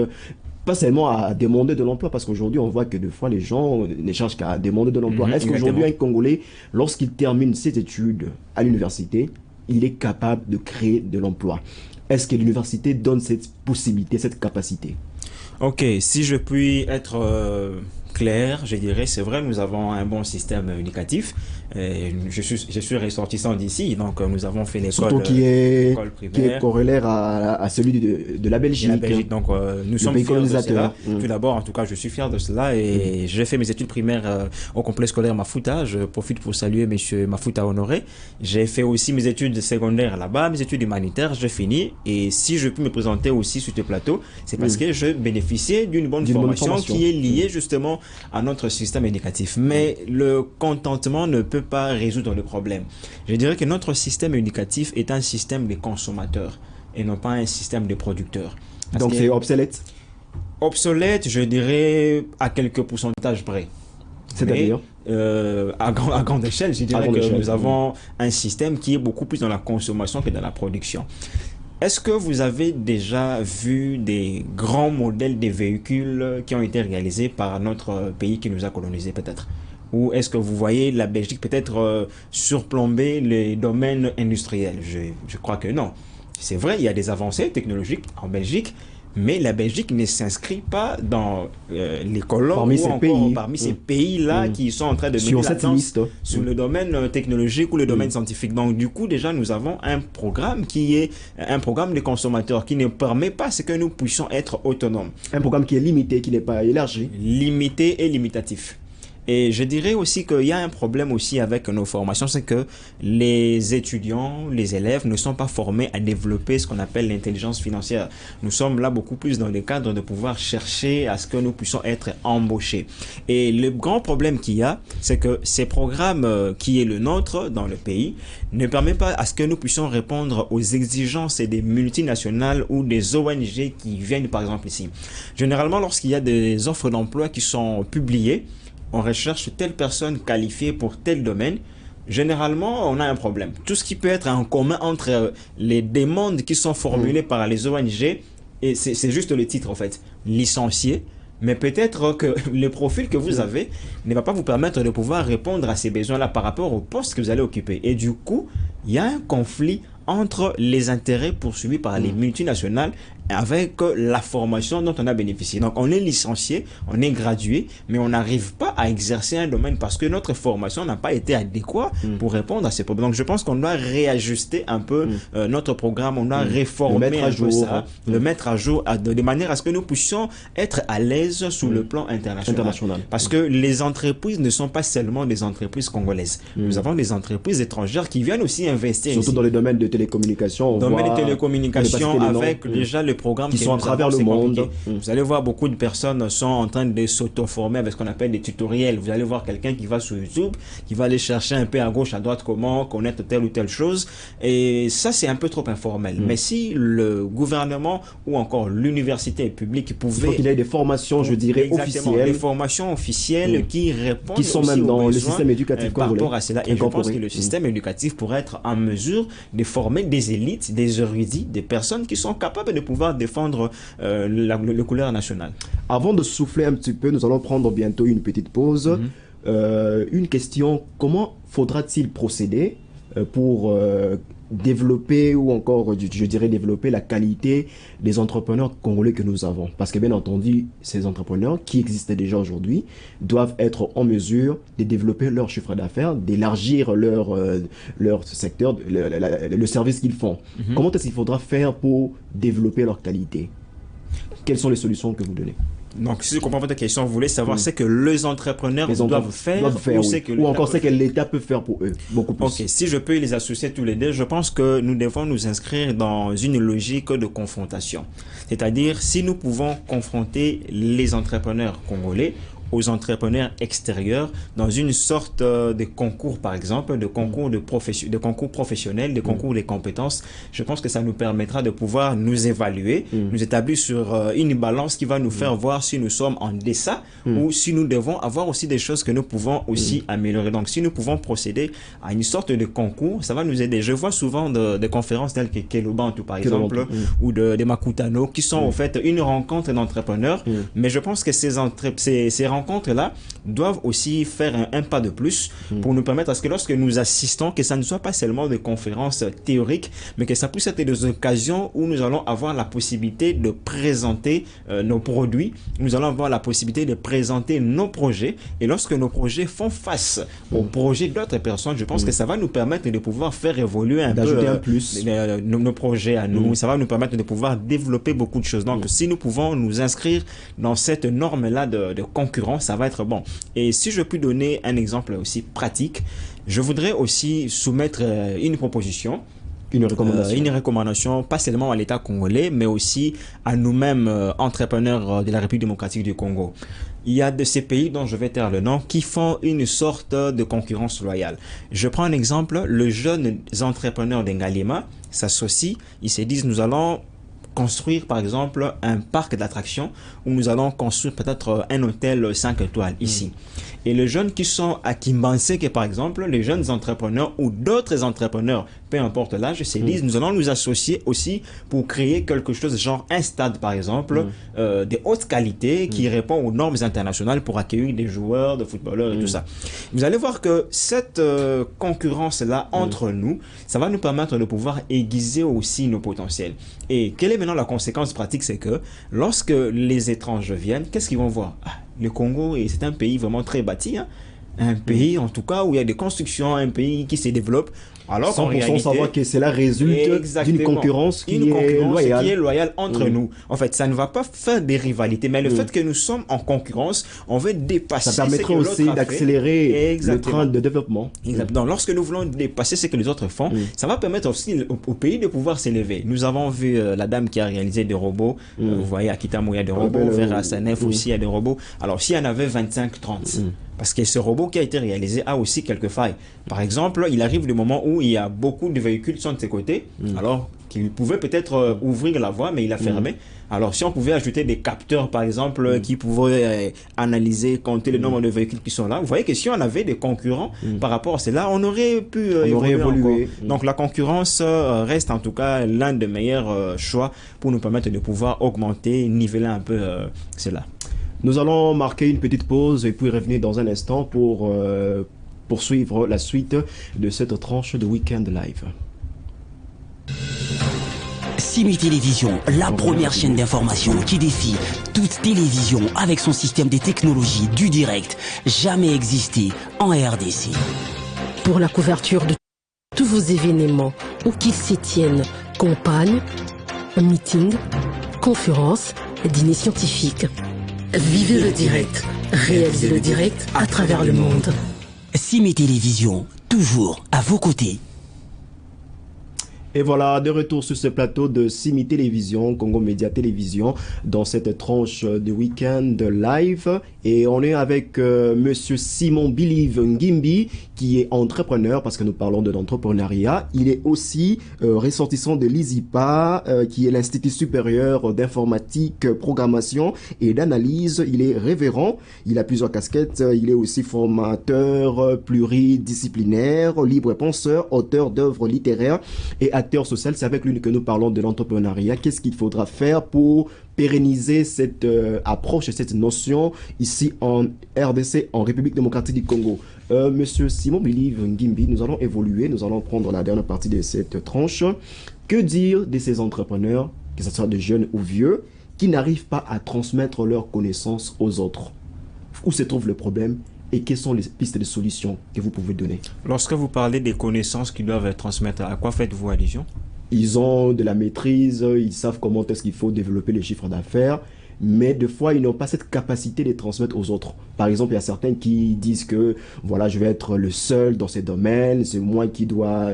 pas seulement à demander de l'emploi, parce qu'aujourd'hui on voit que des fois les gens ne cherchent qu'à demander de l'emploi. Est-ce qu'aujourd'hui un Congolais, lorsqu'il termine ses études à l'université, il est capable de créer de l'emploi? Est-ce que l'université donne cette possibilité, cette capacité? Ok, si je puis être clair, je dirais, c'est vrai, nous avons un bon système éducatif. Je suis ressortissant d'ici, donc nous avons fait l'école surtout qui est corollaire à celui de la Belgique. La Belgique, donc nous sommes fiers de cela. Tout d'abord, en tout cas, je suis fier de cela et j'ai fait mes études primaires au complexe scolaire Mafuta. Je profite pour saluer monsieur Mafuta Honoré. J'ai fait aussi mes études secondaires là-bas, mes études humanitaires, j'ai fini. Et si je peux me présenter aussi sur ce plateau, c'est parce que je bénéficiais d'une bonne formation qui est liée justement à notre système éducatif. Mais le contentement ne peut pas résoudre le problème. Je dirais que notre système éducatif est un système de consommateurs et non pas un système de producteurs. Donc c'est obsolète? Obsolète, je dirais à quelques pourcentages près. C'est-à-dire à grande échelle, je dirais que nous avons un système qui est beaucoup plus dans la consommation que dans la production. Est-ce que vous avez déjà vu des grands modèles de véhicules qui ont été réalisés par notre pays qui nous a colonisés peut-être? Ou est-ce que vous voyez la Belgique peut-être surplomber les domaines industriels? Je crois que non. C'est vrai, il y a des avancées technologiques en Belgique, mais la Belgique ne s'inscrit pas dans les colonnes parmi ces pays-là qui sont en train de mener la danse sur le domaine technologique ou le domaine scientifique. Donc du coup, déjà, nous avons un programme qui est un programme des consommateurs qui ne permet pas ce que nous puissions être autonomes. Un programme qui est limité, qui n'est pas élargi. Limité et limitatif. Et je dirais aussi qu'il y a un problème aussi avec nos formations, c'est que les étudiants, les élèves ne sont pas formés à développer ce qu'on appelle l'intelligence financière. Nous sommes là beaucoup plus dans le cadre de pouvoir chercher à ce que nous puissions être embauchés. Et le grand problème qu'il y a, c'est que ces programmes qui est le nôtre dans le pays ne permettent pas à ce que nous puissions répondre aux exigences des multinationales ou des ONG qui viennent par exemple ici. Généralement, lorsqu'il y a des offres d'emploi qui sont publiées, on recherche telle personne qualifiée pour tel domaine, généralement, on a un problème. Tout ce qui peut être en commun entre les demandes qui sont formulées par les ONG, et c'est juste le titre en fait, licencié, mais peut-être que le profil que vous avez ne va pas vous permettre de pouvoir répondre à ces besoins-là par rapport au poste que vous allez occuper. Et du coup, il y a un conflit entre les intérêts poursuivis par les multinationales avec la formation dont on a bénéficié. Donc, on est licencié, on est gradué, mais on n'arrive pas à exercer un domaine parce que notre formation n'a pas été adéquate pour répondre à ces problèmes. Donc, je pense qu'on doit réajuster un peu notre programme, on doit réformer un peu ça, le mettre à jour de manière à ce que nous puissions être à l'aise sur le plan international. Parce que les entreprises ne sont pas seulement des entreprises congolaises. Nous avons des entreprises étrangères qui viennent aussi investir surtout ici. Dans les domaines de télécommunications. Domaine de télécommunications avec déjà le programme qui sont à travers le monde. Vous allez voir beaucoup de personnes sont en train de s'auto-former avec ce qu'on appelle des tutoriels. Vous allez voir quelqu'un qui va sur YouTube, qui va aller chercher un peu à gauche, à droite comment connaître telle ou telle chose. Et ça, c'est un peu trop informel. Mais si le gouvernement ou encore l'université publique pouvait... Il faut qu'il y ait des formations, je dirais, officielles. Des formations officielles qui répondent qui sont même dans le système éducatif par rapport à cela. Et je pense que le système éducatif pourrait être en mesure de former des élites, des érudits, des personnes qui sont capables de pouvoir défendre le couleur nationale. Avant de souffler un petit peu, nous allons prendre bientôt une petite pause. Une question, comment faudra-t-il procéder pour développer ou encore, je dirais, développer la qualité des entrepreneurs congolais que nous avons? Parce que bien entendu, ces entrepreneurs qui existent déjà aujourd'hui doivent être en mesure de développer leur chiffre d'affaires, d'élargir leur secteur, le service qu'ils font. Comment est-ce qu'il faudra faire pour développer leur qualité? Quelles sont les solutions que vous donnez? Donc, si je comprends votre question, vous voulez savoir ce que les entrepreneurs doivent faire ou encore ce que l'État peut faire pour eux, beaucoup plus. Ok, si je peux les associer tous les deux, je pense que nous devons nous inscrire dans une logique de confrontation. C'est-à-dire, si nous pouvons confronter les entrepreneurs congolais aux entrepreneurs extérieurs dans une sorte de concours, par exemple, de concours de concours professionnels, de concours des compétences. Je pense que ça nous permettra de pouvoir nous évaluer, nous établir sur une balance qui va nous faire voir si nous sommes en deçà ou si nous devons avoir aussi des choses que nous pouvons aussi améliorer. Donc, si nous pouvons procéder à une sorte de concours, ça va nous aider. Je vois souvent des conférences telles que Kelobantu, par exemple, ou de Makutano, qui sont en fait une rencontre d'entrepreneurs, mais je pense que ces rencontres-là doivent aussi faire un pas de plus pour nous permettre à ce que lorsque nous assistons, que ça ne soit pas seulement des conférences théoriques, mais que ça puisse être des occasions où nous allons avoir la possibilité de présenter nos produits, nous allons avoir la possibilité de présenter nos projets, et lorsque nos projets font face aux projets d'autres personnes, je pense que ça va nous permettre de pouvoir faire évoluer un peu nos projets à nous, ça va nous permettre de pouvoir développer beaucoup de choses. Donc, si nous pouvons nous inscrire dans cette norme-là de concurrence, ça va être bon. Et si je puis donner un exemple aussi pratique, je voudrais aussi soumettre une proposition, une recommandation, pas seulement à l'État congolais, mais aussi à nous-mêmes, entrepreneurs de la République démocratique du Congo. Il y a de ces pays dont je vais taire le nom qui font une sorte de concurrence loyale. Je prends un exemple, les jeunes entrepreneurs d'Engalema s'associent, ils se disent nous allons construire par exemple un parc d'attractions où nous allons construire peut-être un hôtel 5 étoiles ici. Et les jeunes qui sont à Kimbanseke par exemple, les jeunes entrepreneurs ou d'autres entrepreneurs, peu importe l'âge, se disent nous allons nous associer aussi pour créer quelque chose genre un stade par exemple de haute qualité qui répond aux normes internationales pour accueillir des joueurs, de footballeurs et tout ça. Vous allez voir que cette concurrence-là entre nous, ça va nous permettre de pouvoir aiguiser aussi nos potentiels. Et quelle est maintenant la conséquence pratique, c'est que lorsque les étrangers viennent, qu'est-ce qu'ils vont voir? Le Congo, c'est un pays vraiment très bâti, hein? Un pays en tout cas où il y a des constructions, un pays qui se développe. Alors qu'en réalité, savoir que cela résulte d'une concurrence qui est loyale entre nous. En fait, ça ne va pas faire des rivalités, mais le fait que nous sommes en concurrence, on veut dépasser. Ça permettrait aussi d'accélérer le train de développement. Exactement. Donc, lorsque nous voulons dépasser ce que les autres font, ça va permettre aussi au pays de pouvoir s'élever. Nous avons vu la dame qui a réalisé des robots. Vous voyez, à Kitamo, il y a des robots. Vers Asanef aussi, il y a des robots. Alors, s'il y en avait 25-30, parce que ce robot qui a été réalisé a aussi quelques failles. Par exemple, il arrive le moment où il y a beaucoup de véhicules qui sont de ses côtés, alors qu'il pouvait peut-être ouvrir la voie, mais il a fermé. Alors, si on pouvait ajouter des capteurs, par exemple, qui pouvaient analyser, compter le nombre de véhicules qui sont là, vous voyez que si on avait des concurrents par rapport à cela, on aurait pu évoluer. Donc, la concurrence reste en tout cas l'un des meilleurs choix pour nous permettre de pouvoir augmenter, niveler un peu cela. Nous allons marquer une petite pause et puis revenir dans un instant pour poursuivre la suite de cette tranche de Weekend Live. Simi Télévision, la première chaîne d'information qui défie toute télévision avec son système de technologies du direct, jamais existé en RDC. Pour la couverture de tous vos événements, où qu'ils s'y tiennent, campagnes, meetings, conférences, dîners scientifiques. Vivez le direct, réalisez le direct à travers le monde. Simi Télévision, toujours à vos côtés. Et voilà, de retour sur ce plateau de Simi Télévision, Congo Média Télévision, dans cette tranche de week-end live. Et on est avec Monsieur Simon Bilive Ngimbi, qui est entrepreneur, parce que nous parlons de l'entrepreneuriat. Il est aussi ressortissant de l'ISIPA, qui est l'Institut supérieur d'informatique, programmation et d'analyse. Il est révérend, il a plusieurs casquettes. Il est aussi formateur pluridisciplinaire, libre penseur, auteur d'œuvres littéraires et acteur social. C'est avec lui que nous parlons de l'entrepreneuriat. Qu'est-ce qu'il faudra faire pour pérenniser cette approche et cette notion ici en RDC, en République démocratique du Congo? Monsieur Simon Bilive Ngimbi, nous allons évoluer, nous allons prendre la dernière partie de cette tranche. Que dire de ces entrepreneurs, que ce soit de jeunes ou vieux, qui n'arrivent pas à transmettre leurs connaissances aux autres? Où se trouve le problème? Et quelles sont les pistes de solutions que vous pouvez donner? Lorsque vous parlez des connaissances qui doivent être transmises, à quoi faites-vous allusion? Ils ont de la maîtrise, ils savent comment est-ce qu'il faut développer les chiffres d'affaires, mais des fois, ils n'ont pas cette capacité de les transmettre aux autres. Par exemple, il y a certains qui disent que, voilà, je vais être le seul dans ces domaines, c'est moi qui dois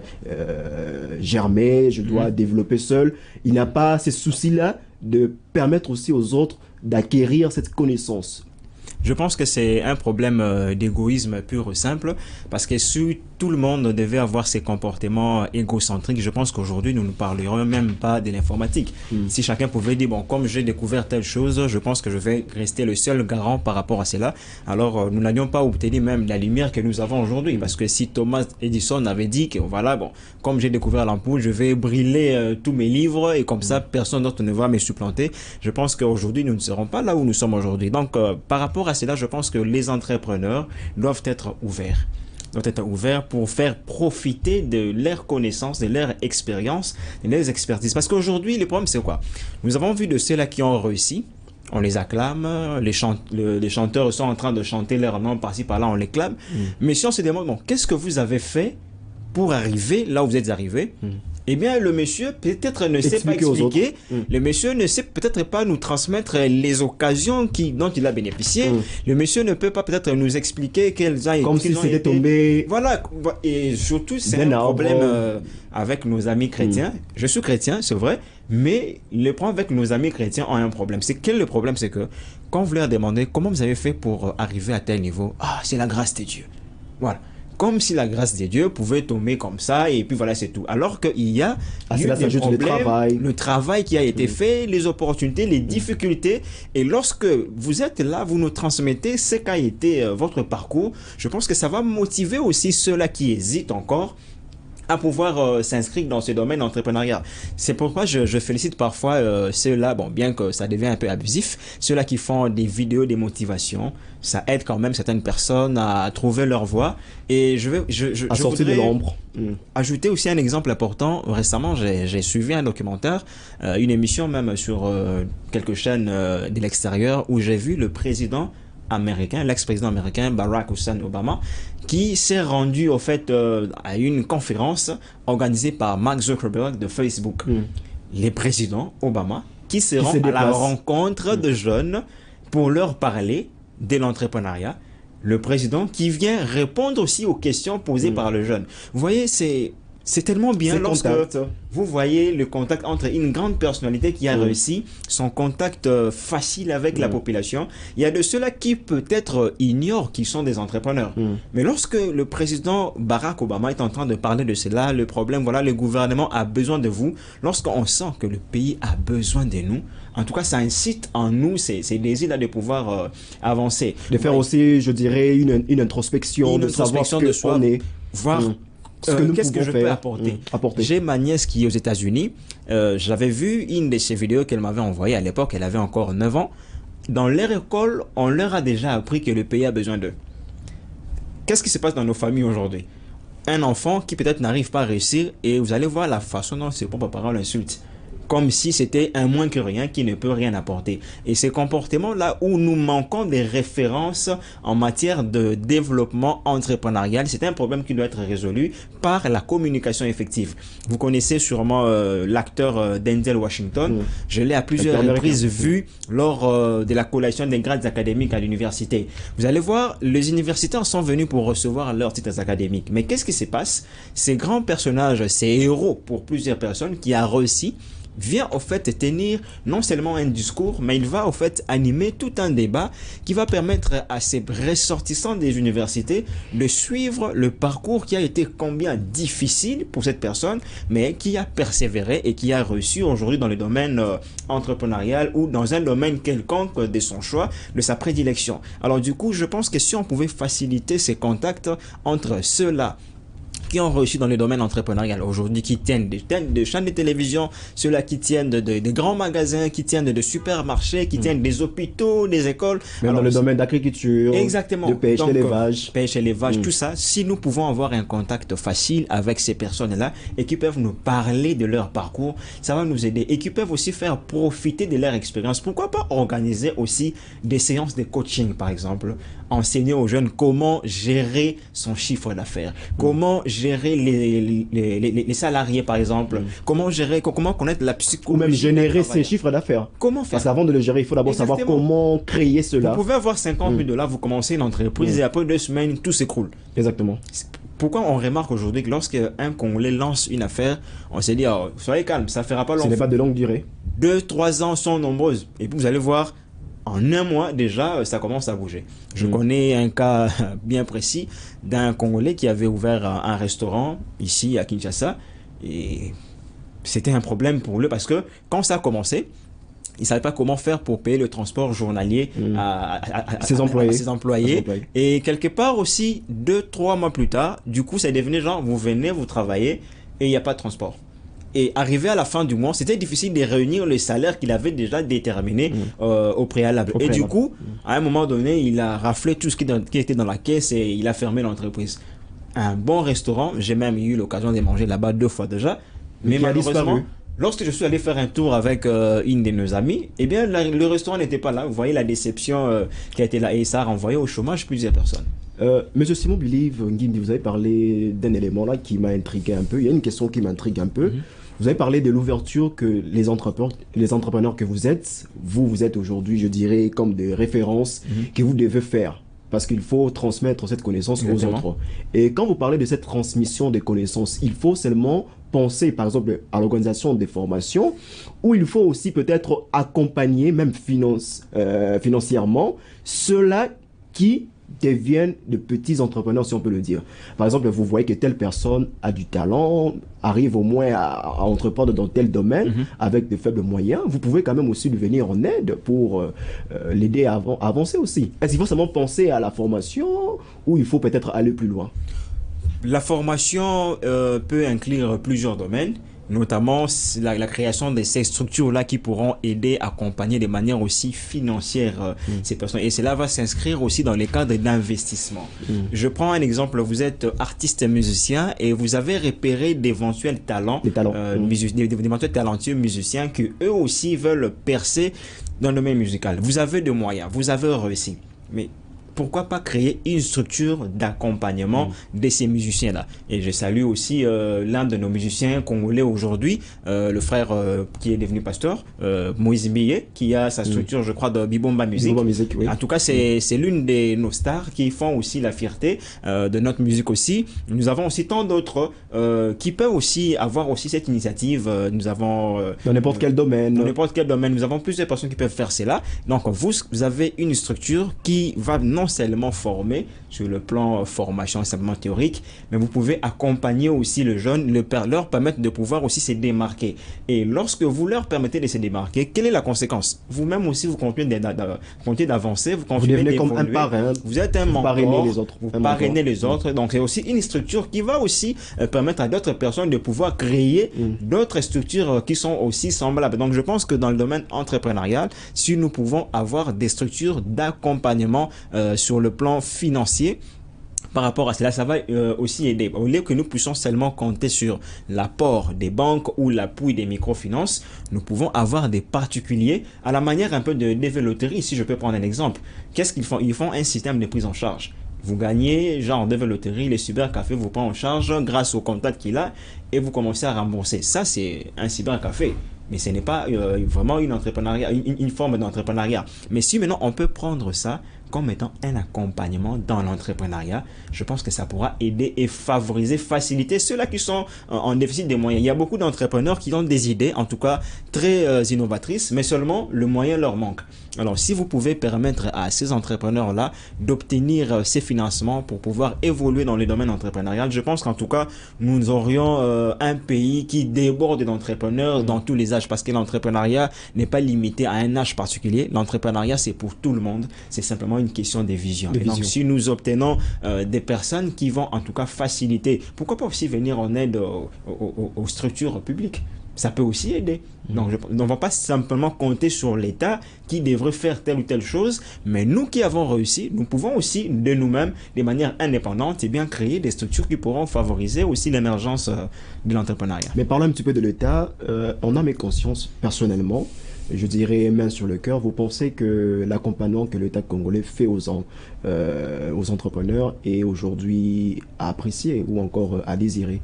germer, je dois développer seul. Il n'a pas ces soucis-là de permettre aussi aux autres d'acquérir cette connaissance. Je pense que c'est un problème d'égoïsme pur et simple, parce que si tout le monde devait avoir ces comportements égocentriques, je pense qu'aujourd'hui, nous ne parlerions même pas de l'informatique. Si chacun pouvait dire, bon, comme j'ai découvert telle chose, je pense que je vais rester le seul garant par rapport à cela, alors nous n'allions pas obtenir même la lumière que nous avons aujourd'hui. Parce que si Thomas Edison avait dit que, voilà, bon, comme j'ai découvert l'ampoule, je vais brûler tous mes livres et comme ça, personne d'autre ne va me supplanter, je pense qu'aujourd'hui, nous ne serons pas là où nous sommes aujourd'hui. Donc, par rapport à cela, je pense que les entrepreneurs doivent être ouverts pour faire profiter de leurs connaissances, de leur expérience, de leurs expertises. Parce qu'aujourd'hui, le problème, c'est quoi? Nous avons vu de ceux-là qui ont réussi, on les acclame, les chanteurs sont en train de chanter leur nom par-ci par-là, on les clame. Mais si on se demande, bon, qu'est-ce que vous avez fait pour arriver là où vous êtes arrivé? Eh bien, le monsieur peut-être ne sait pas expliquer. Le monsieur ne sait peut-être pas nous transmettre les occasions dont il a bénéficié. Le monsieur ne peut pas peut-être nous expliquer quelles ont été... Comme si c'était tombé... Voilà. Et surtout, c'est un problème avec nos amis chrétiens. Je suis chrétien, c'est vrai. Mais le problème avec nos amis chrétiens ont un problème. C'est quel le problème? C'est que quand vous leur demandez comment vous avez fait pour arriver à tel niveau, ah, c'est la grâce de Dieu. Voilà. Comme si la grâce de Dieu pouvait tomber comme ça et puis voilà, c'est tout. Alors qu'il y a des problèmes, le travail qui a été fait, les opportunités, les difficultés. Et lorsque vous êtes là, vous nous transmettez ce qu'a été votre parcours. Je pense que ça va motiver aussi ceux-là qui hésitent encore à pouvoir s'inscrire dans ce domaine d'entrepreneuriat. C'est pourquoi je félicite parfois ceux-là, bon, bien que ça devient un peu abusif, ceux-là qui font des vidéos de motivation. Ça aide quand même certaines personnes à trouver leur voie. Et je sortir de l'ombre. Ajouter aussi un exemple important. Récemment, j'ai suivi un documentaire, une émission même sur quelques chaînes de l'extérieur, où j'ai vu le président américain, l'ex-président américain Barack Hussein Obama, qui s'est rendu au fait à une conférence organisée par Mark Zuckerberg de Facebook. Les présidents Obama qui se rendent à la rencontre de jeunes pour leur parler de l'entrepreneuriat. Le président qui vient répondre aussi aux questions posées par le jeune. Vous voyez, c'est tellement bien lorsque vous voyez le contact entre une grande personnalité qui a réussi, son contact facile avec la population. Il y a de ceux-là qui peut-être ignorent qu'ils sont des entrepreneurs. Mais lorsque le président Barack Obama est en train de parler de cela, le problème, voilà, le gouvernement a besoin de vous. Lorsqu'on sent que le pays a besoin de nous, en tout cas, ça incite en nous ces désirs-là de pouvoir avancer. De faire aussi, je dirais, une introspection, de savoir ce que on est. Voir qu'est-ce que je peux apporter. J'ai ma nièce qui est aux États-Unis. J'avais vu une de ses vidéos qu'elle m'avait envoyée à l'époque. Elle avait encore 9 ans. Dans leur école, on leur a déjà appris que le pays a besoin d'eux. Qu'est-ce qui se passe dans nos familles aujourd'hui? Un enfant qui peut-être n'arrive pas à réussir et vous allez voir la façon dont ses propres parents l'insultent. comme si c'était un moins que rien qui ne peut rien apporter. Et ces comportements-là où nous manquons des références en matière de développement entrepreneurial, c'est un problème qui doit être résolu par la communication effective. Vous connaissez sûrement l'acteur Denzel Washington. Je l'ai à plusieurs reprises vu lors de la collation des grades académiques à l'université. Vous allez voir, les universitaires sont venus pour recevoir leurs titres académiques. Mais qu'est-ce qui se passe? Ces grands personnages, ces héros pour plusieurs personnes qui a réussi, vient au fait tenir non seulement un discours, mais il va au fait animer tout un débat qui va permettre à ces ressortissants des universités de suivre le parcours qui a été combien difficile pour cette personne, mais qui a persévéré et qui a réussi aujourd'hui dans le domaine entrepreneurial ou dans un domaine quelconque de son choix, de sa prédilection. Alors du coup, je pense que si on pouvait faciliter ces contacts entre ceux-là qui ont réussi dans le domaine entrepreneurial aujourd'hui, qui tiennent des chaînes de télévision, ceux-là qui tiennent de grands magasins, qui tiennent de supermarchés, qui tiennent des hôpitaux, des écoles. Même dans le domaine d'agriculture, exactement, de pêche, d'élevage. Pêche, élevage, tout ça. Si nous pouvons avoir un contact facile avec ces personnes-là et qui peuvent nous parler de leur parcours, ça va nous aider. Et qui peuvent aussi faire profiter de leur expérience. Pourquoi pas organiser aussi des séances de coaching, par exemple, enseigner aux jeunes comment gérer son chiffre d'affaires, comment gérer les salariés, par exemple, comment connaître la psychologie. Ou même générer ses chiffres d'affaires. Comment faire? Parce qu'avant de le gérer, il faut d'abord savoir comment créer cela. Vous pouvez avoir 50 000 $, vous commencez une entreprise et après 2 semaines, tout s'écroule. Exactement. Pourquoi on remarque aujourd'hui que lorsqu'un Congolais lance une affaire, on se dit, oh, soyez calme, ça ne fera pas longtemps. Ce n'est pas de longue durée. 2-3 ans sont nombreuses. Et puis vous allez voir, en un mois, déjà, ça commence à bouger. Je connais un cas bien précis d'un Congolais qui avait ouvert un restaurant ici à Kinshasa. Et c'était un problème pour lui parce que quand ça a commencé, il ne savait pas comment faire pour payer le transport journalier à ses employés. Et quelque part aussi, 2-3 mois plus tard, du coup, c'est devenu genre, vous venez, vous travaillez et il n'y a pas de transport. Et arrivé à la fin du mois, c'était difficile de réunir le salaire qu'il avait déjà déterminé au préalable. Et du coup, à un moment donné, il a raflé tout ce qui était dans la caisse et il a fermé l'entreprise. Un bon restaurant, j'ai même eu l'occasion de manger là-bas 2 fois déjà. Mais malheureusement, lorsque je suis allé faire un tour avec une de nos amies, eh bien, le restaurant n'était pas là. Vous voyez la déception qui a été là et ça a renvoyé au chômage plusieurs personnes. Monsieur Simon Bilive Ngimbi, vous avez parlé d'un élément là qui m'a intrigué un peu. Il y a une question qui m'intrigue un peu. Vous avez parlé de l'ouverture que les entrepreneurs que vous êtes aujourd'hui, je dirais, comme des références que vous devez faire. Parce qu'il faut transmettre cette connaissance aux autres. Et quand vous parlez de cette transmission des connaissances, il faut seulement penser, par exemple, à l'organisation des formations, où il faut aussi peut-être accompagner, même financièrement, ceux-là qui deviennent de petits entrepreneurs, si on peut le dire. Par exemple, vous voyez que telle personne a du talent, arrive au moins à entreprendre dans tel domaine avec de faibles moyens, vous pouvez quand même aussi lui venir en aide pour l'aider à avancer aussi. Est-ce qu'il faut seulement penser à la formation ou il faut peut-être aller plus loin? La formation peut inclure plusieurs domaines, notamment la création de ces structures-là qui pourront aider, accompagner de manière aussi financière ces personnes. Et cela va s'inscrire aussi dans les cadres d'investissement. Je prends un exemple, vous êtes artiste musicien et vous avez repéré d'éventuels talents, d'éventuels talentueux musiciens qui eux aussi veulent percer dans le domaine musical. Vous avez des moyens, vous avez réussi. Mais pourquoi pas créer une structure d'accompagnement de ces musiciens-là? Et je salue aussi l'un de nos musiciens congolais aujourd'hui, le frère qui est devenu pasteur, Moïse Mbiye, qui a sa structure, je crois, de Bibomba Musique. En tout cas, c'est l'une de nos stars qui font aussi la fierté de notre musique aussi. Nous avons aussi tant d'autres qui peuvent aussi avoir aussi cette initiative. Nous avons... dans n'importe quel domaine. Dans n'importe quel domaine. Nous avons plusieurs personnes qui peuvent faire cela. Donc, vous avez une structure qui va non seulement former sur le plan formation simplement théorique, mais vous pouvez accompagner aussi le jeune, leur permettre de pouvoir aussi se démarquer. Et lorsque vous leur permettez de se démarquer, quelle est la conséquence? Vous-même aussi, vous continuez d'avancer, vous continuez devenez comme un parrain. Vous êtes un mentor, vous parrainez les autres. Donc c'est aussi une structure qui va aussi permettre à d'autres personnes de pouvoir créer d'autres structures qui sont aussi semblables. Donc je pense que dans le domaine entrepreneurial, si nous pouvons avoir des structures d'accompagnement sur le plan financier, par rapport à cela, ça va aussi aider. Au lieu que nous puissions seulement compter sur l'apport des banques ou l'appui des microfinances, nous pouvons avoir des particuliers à la manière un peu des loteries. Si je peux prendre un exemple, qu'est-ce qu'ils font? Ils font un système de prise en charge. Vous gagnez, genre de loterie, les cybercafés vous prennent en charge grâce au contact qu'il a et vous commencez à rembourser. Ça, c'est un cybercafé. Mais ce n'est pas vraiment une forme d'entrepreneuriat. Mais si maintenant on peut prendre ça comme étant un accompagnement dans l'entrepreneuriat, je pense que ça pourra aider et favoriser, faciliter ceux-là qui sont en déficit des moyens. Il y a beaucoup d'entrepreneurs qui ont des idées, en tout cas très innovatrices, mais seulement le moyen leur manque. Alors, si vous pouvez permettre à ces entrepreneurs-là d'obtenir ces financements pour pouvoir évoluer dans les domaines entrepreneurial, je pense qu'en tout cas, nous aurions un pays qui déborde d'entrepreneurs dans tous les âges, parce que l'entrepreneuriat n'est pas limité à un âge particulier. L'entrepreneuriat, c'est pour tout le monde. C'est simplement une question de vision. Et donc, si nous obtenons des personnes qui vont en tout cas faciliter, pourquoi pas aussi venir en aide aux structures publiques? Ça peut aussi aider. Donc, on ne va pas simplement compter sur l'État qui devrait faire telle ou telle chose, mais nous qui avons réussi, nous pouvons aussi de nous-mêmes, de manière indépendante, et bien créer des structures qui pourront favoriser aussi l'émergence de l'entrepreneuriat. Mais parlons un petit peu de l'État. En âme et conscience, personnellement, je dirais main sur le cœur, vous pensez que l'accompagnement que l'État congolais fait aux entrepreneurs est aujourd'hui à apprécier ou encore à désirer?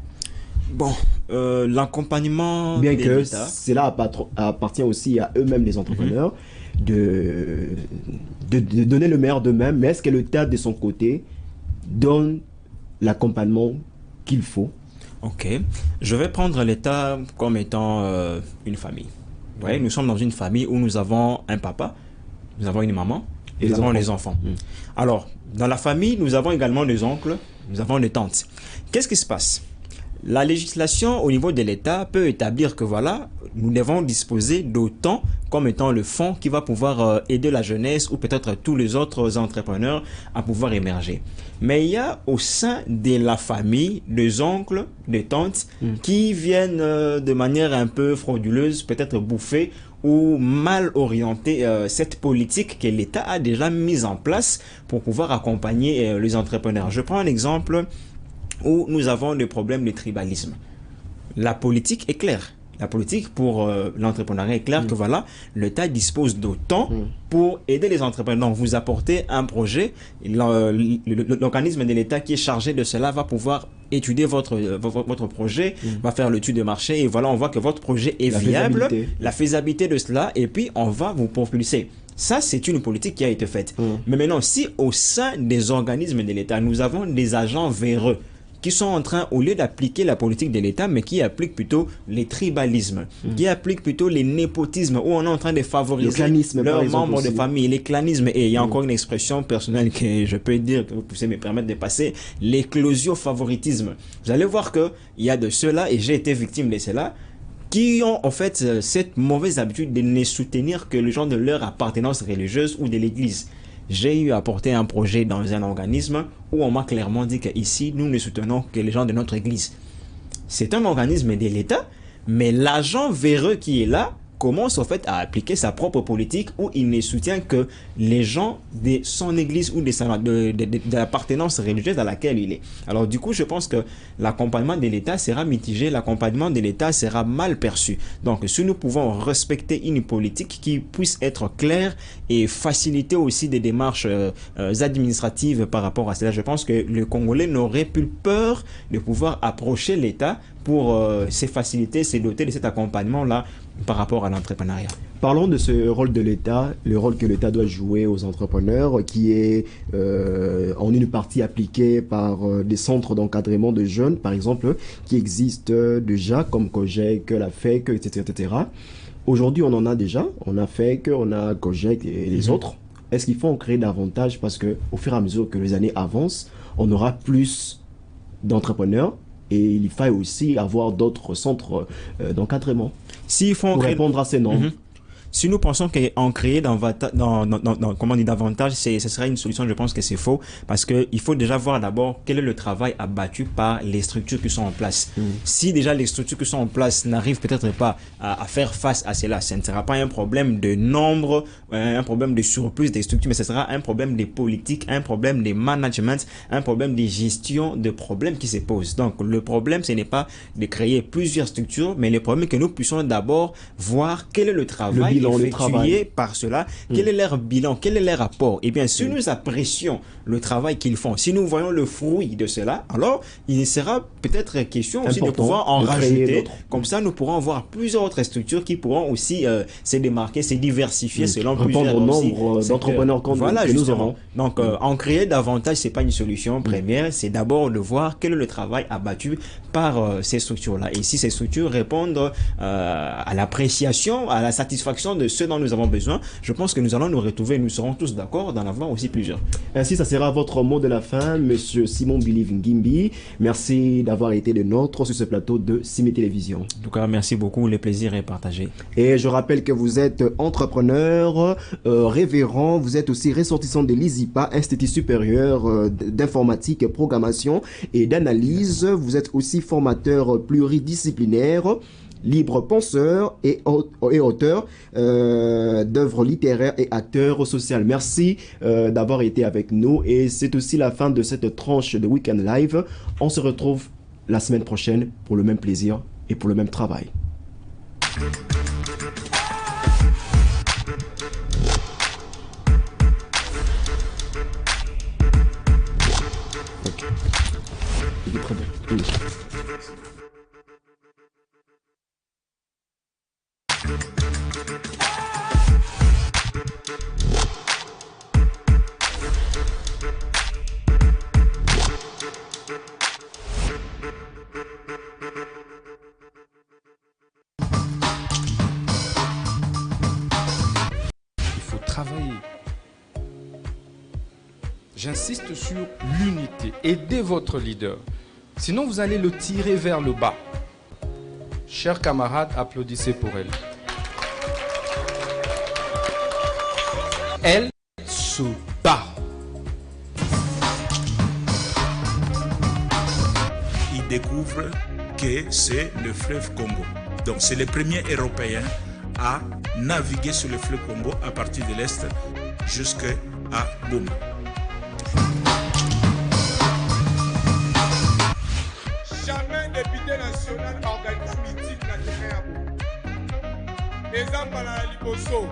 Bon, l'accompagnement bien de que l'État, cela appartient aussi à eux-mêmes, les entrepreneurs, de donner le meilleur d'eux-mêmes, mais est-ce que l'État, de son côté, donne l'accompagnement qu'il faut? Ok, je vais prendre l'État comme étant une famille. Ouais, nous sommes dans une famille où nous avons un papa, nous avons une maman, et nous avons les enfants. Alors, dans la famille, nous avons également des oncles, nous avons des tantes. Qu'est-ce qui se passe? La législation au niveau de l'État peut établir que voilà, nous devons disposer d'autant comme étant le fonds qui va pouvoir aider la jeunesse ou peut-être tous les autres entrepreneurs à pouvoir émerger. Mais il y a au sein de la famille des oncles, des tantes qui viennent de manière un peu frauduleuse, peut-être bouffer ou mal orienter cette politique que l'État a déjà mise en place pour pouvoir accompagner les entrepreneurs. Je prends un exemple où nous avons des problèmes de tribalisme. La politique est claire. La politique pour l'entrepreneuriat est claire que voilà, l'État dispose d'autant pour aider les entrepreneurs. Donc, vous apportez un projet, l'organisme de l'État qui est chargé de cela va pouvoir étudier votre projet, va faire l'étude de marché et voilà, on voit que votre projet est viable, la faisabilité de cela, et puis on va vous propulser. Ça, c'est une politique qui a été faite. Mais maintenant, si au sein des organismes de l'État, nous avons des agents véreux, qui sont en train, au lieu d'appliquer la politique de l'État, mais qui appliquent plutôt les tribalismes, qui appliquent plutôt les népotismes, où on est en train de favoriser leurs membres de famille, les clanismes. Et il y a encore une expression personnelle que je peux dire, que vous pouvez me permettre de passer, l'éclosio-favoritisme. Vous allez voir qu'il y a de ceux-là, et j'ai été victime de ceux-là, qui ont en fait cette mauvaise habitude de ne soutenir que les gens de leur appartenance religieuse ou de l'Église. J'ai eu à porter un projet dans un organisme où on m'a clairement dit qu'ici, nous ne soutenons que les gens de notre église. C'est un organisme de l'État, mais l'agent véreux qui est là commence en fait à appliquer sa propre politique où il ne soutient que les gens de son église ou de l'appartenance religieuse à laquelle il est. Alors du coup, je pense que l'accompagnement de l'État sera mitigé, l'accompagnement de l'État sera mal perçu. Donc si nous pouvons respecter une politique qui puisse être claire et faciliter aussi des démarches administratives par rapport à cela, je pense que le Congolais n'aurait plus peur de pouvoir approcher l'État pour se faciliter, se doter de cet accompagnement-là par rapport à l'entrepreneuriat. Parlons de ce rôle de l'État, le rôle que l'État doit jouer aux entrepreneurs, qui est en une partie appliqué par des centres d'encadrement de jeunes, par exemple, qui existent déjà, comme COGEC, la FEC, etc. etc. Aujourd'hui, on en a déjà, on a FEC, on a COGEC et les autres. Est-ce qu'il faut en créer davantage? Parce qu'au fur et à mesure que les années avancent, on aura plus d'entrepreneurs, et il faille aussi avoir d'autres centres d'encadrement pour répondre à ces normes. Si nous pensons qu'en créer davantage, ce serait une solution, je pense que c'est faux, parce qu'il faut déjà voir d'abord quel est le travail abattu par les structures qui sont en place. Si déjà les structures qui sont en place n'arrivent peut-être pas à faire face à cela, ce ne sera pas un problème de nombre, un problème de surplus des structures, mais ce sera un problème des politiques, un problème des management, un problème de gestion de problèmes qui se posent. Donc le problème, ce n'est pas de créer plusieurs structures, mais le problème est que nous puissions d'abord voir quel est le travail effectué par cela, quel est leur bilan, quel est leur rapport. Et bien, si nous apprécions le travail qu'ils font, si nous voyons le fruit de cela, alors il sera peut-être question aussi de pouvoir en rajouter. Comme ça, nous pourrons avoir plusieurs autres structures qui pourront aussi se démarquer, se diversifier selon plusieurs nombre d'entrepreneurs que nous avons. Donc, en créer davantage, c'est pas une solution première, c'est d'abord de voir quel est le travail abattu par ces structures-là. Et si ces structures répondent à l'appréciation, à la satisfaction de ce dont nous avons besoin, je pense que nous allons nous retrouver, nous serons tous d'accord d'en avoir aussi plusieurs. Ainsi, ça sera votre mot de la fin, Monsieur Simon Bilive Ngimbi. Merci d'avoir été de nôtres sur ce plateau de Cime Télévision. En tout cas, merci beaucoup, le plaisir est partagé. Et je rappelle que vous êtes entrepreneur, révérend, vous êtes aussi ressortissant de l'ISIPA, Institut supérieur d'informatique, programmation et d'analyse. Vous êtes aussi formateur pluridisciplinaire, libre penseur et auteur d'œuvres littéraires et acteur social. Merci d'avoir été avec nous et c'est aussi la fin de cette tranche de Weekend Live. On se retrouve la semaine prochaine pour le même plaisir et pour le même travail. Très bien. Travailler. J'insiste sur l'unité. Aidez votre leader. Sinon, vous allez le tirer vers le bas. Chers camarades, applaudissez pour elle. Elle se bat. Il découvre que c'est le fleuve Congo. Donc, c'est le premier Européen à naviguer sur le fleuve Congo à partir de l'Est jusqu'à Goma. Jamais député national organise meeting na terrain à Goma. Exemple à la Liboso.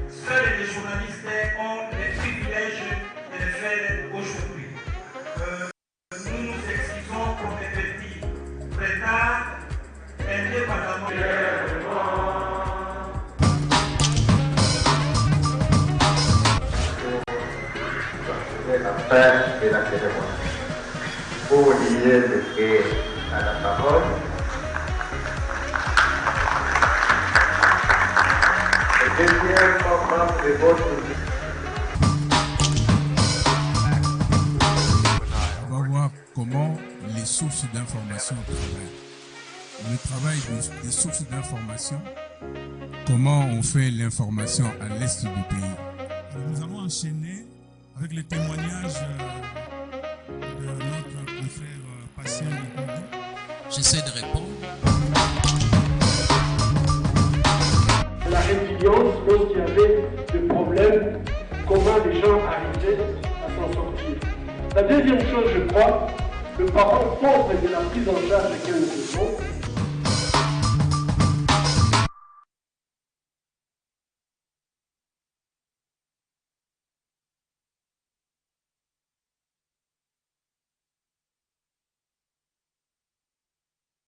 Seuls les journalistes ont les privilèges de le faire aujourd'hui. Nous nous excusons pour les petits retards indépendamment. La fin de la cérémonie. Pour lier le cœur à la parole, le deuxième membre de votre on va voir comment les sources d'information travaillent. Le travail des sources d'information, comment on fait l'information à l'est du pays. Nous allons enchaîner avec le témoignage de notre confrère patient de Congo. J'essaie de répondre. La résilience, lorsqu'il y avait des problèmes, comment les gens arrivaient à s'en sortir. La deuxième chose, je crois, le parent pauvre de la prise en charge de 15 secondes,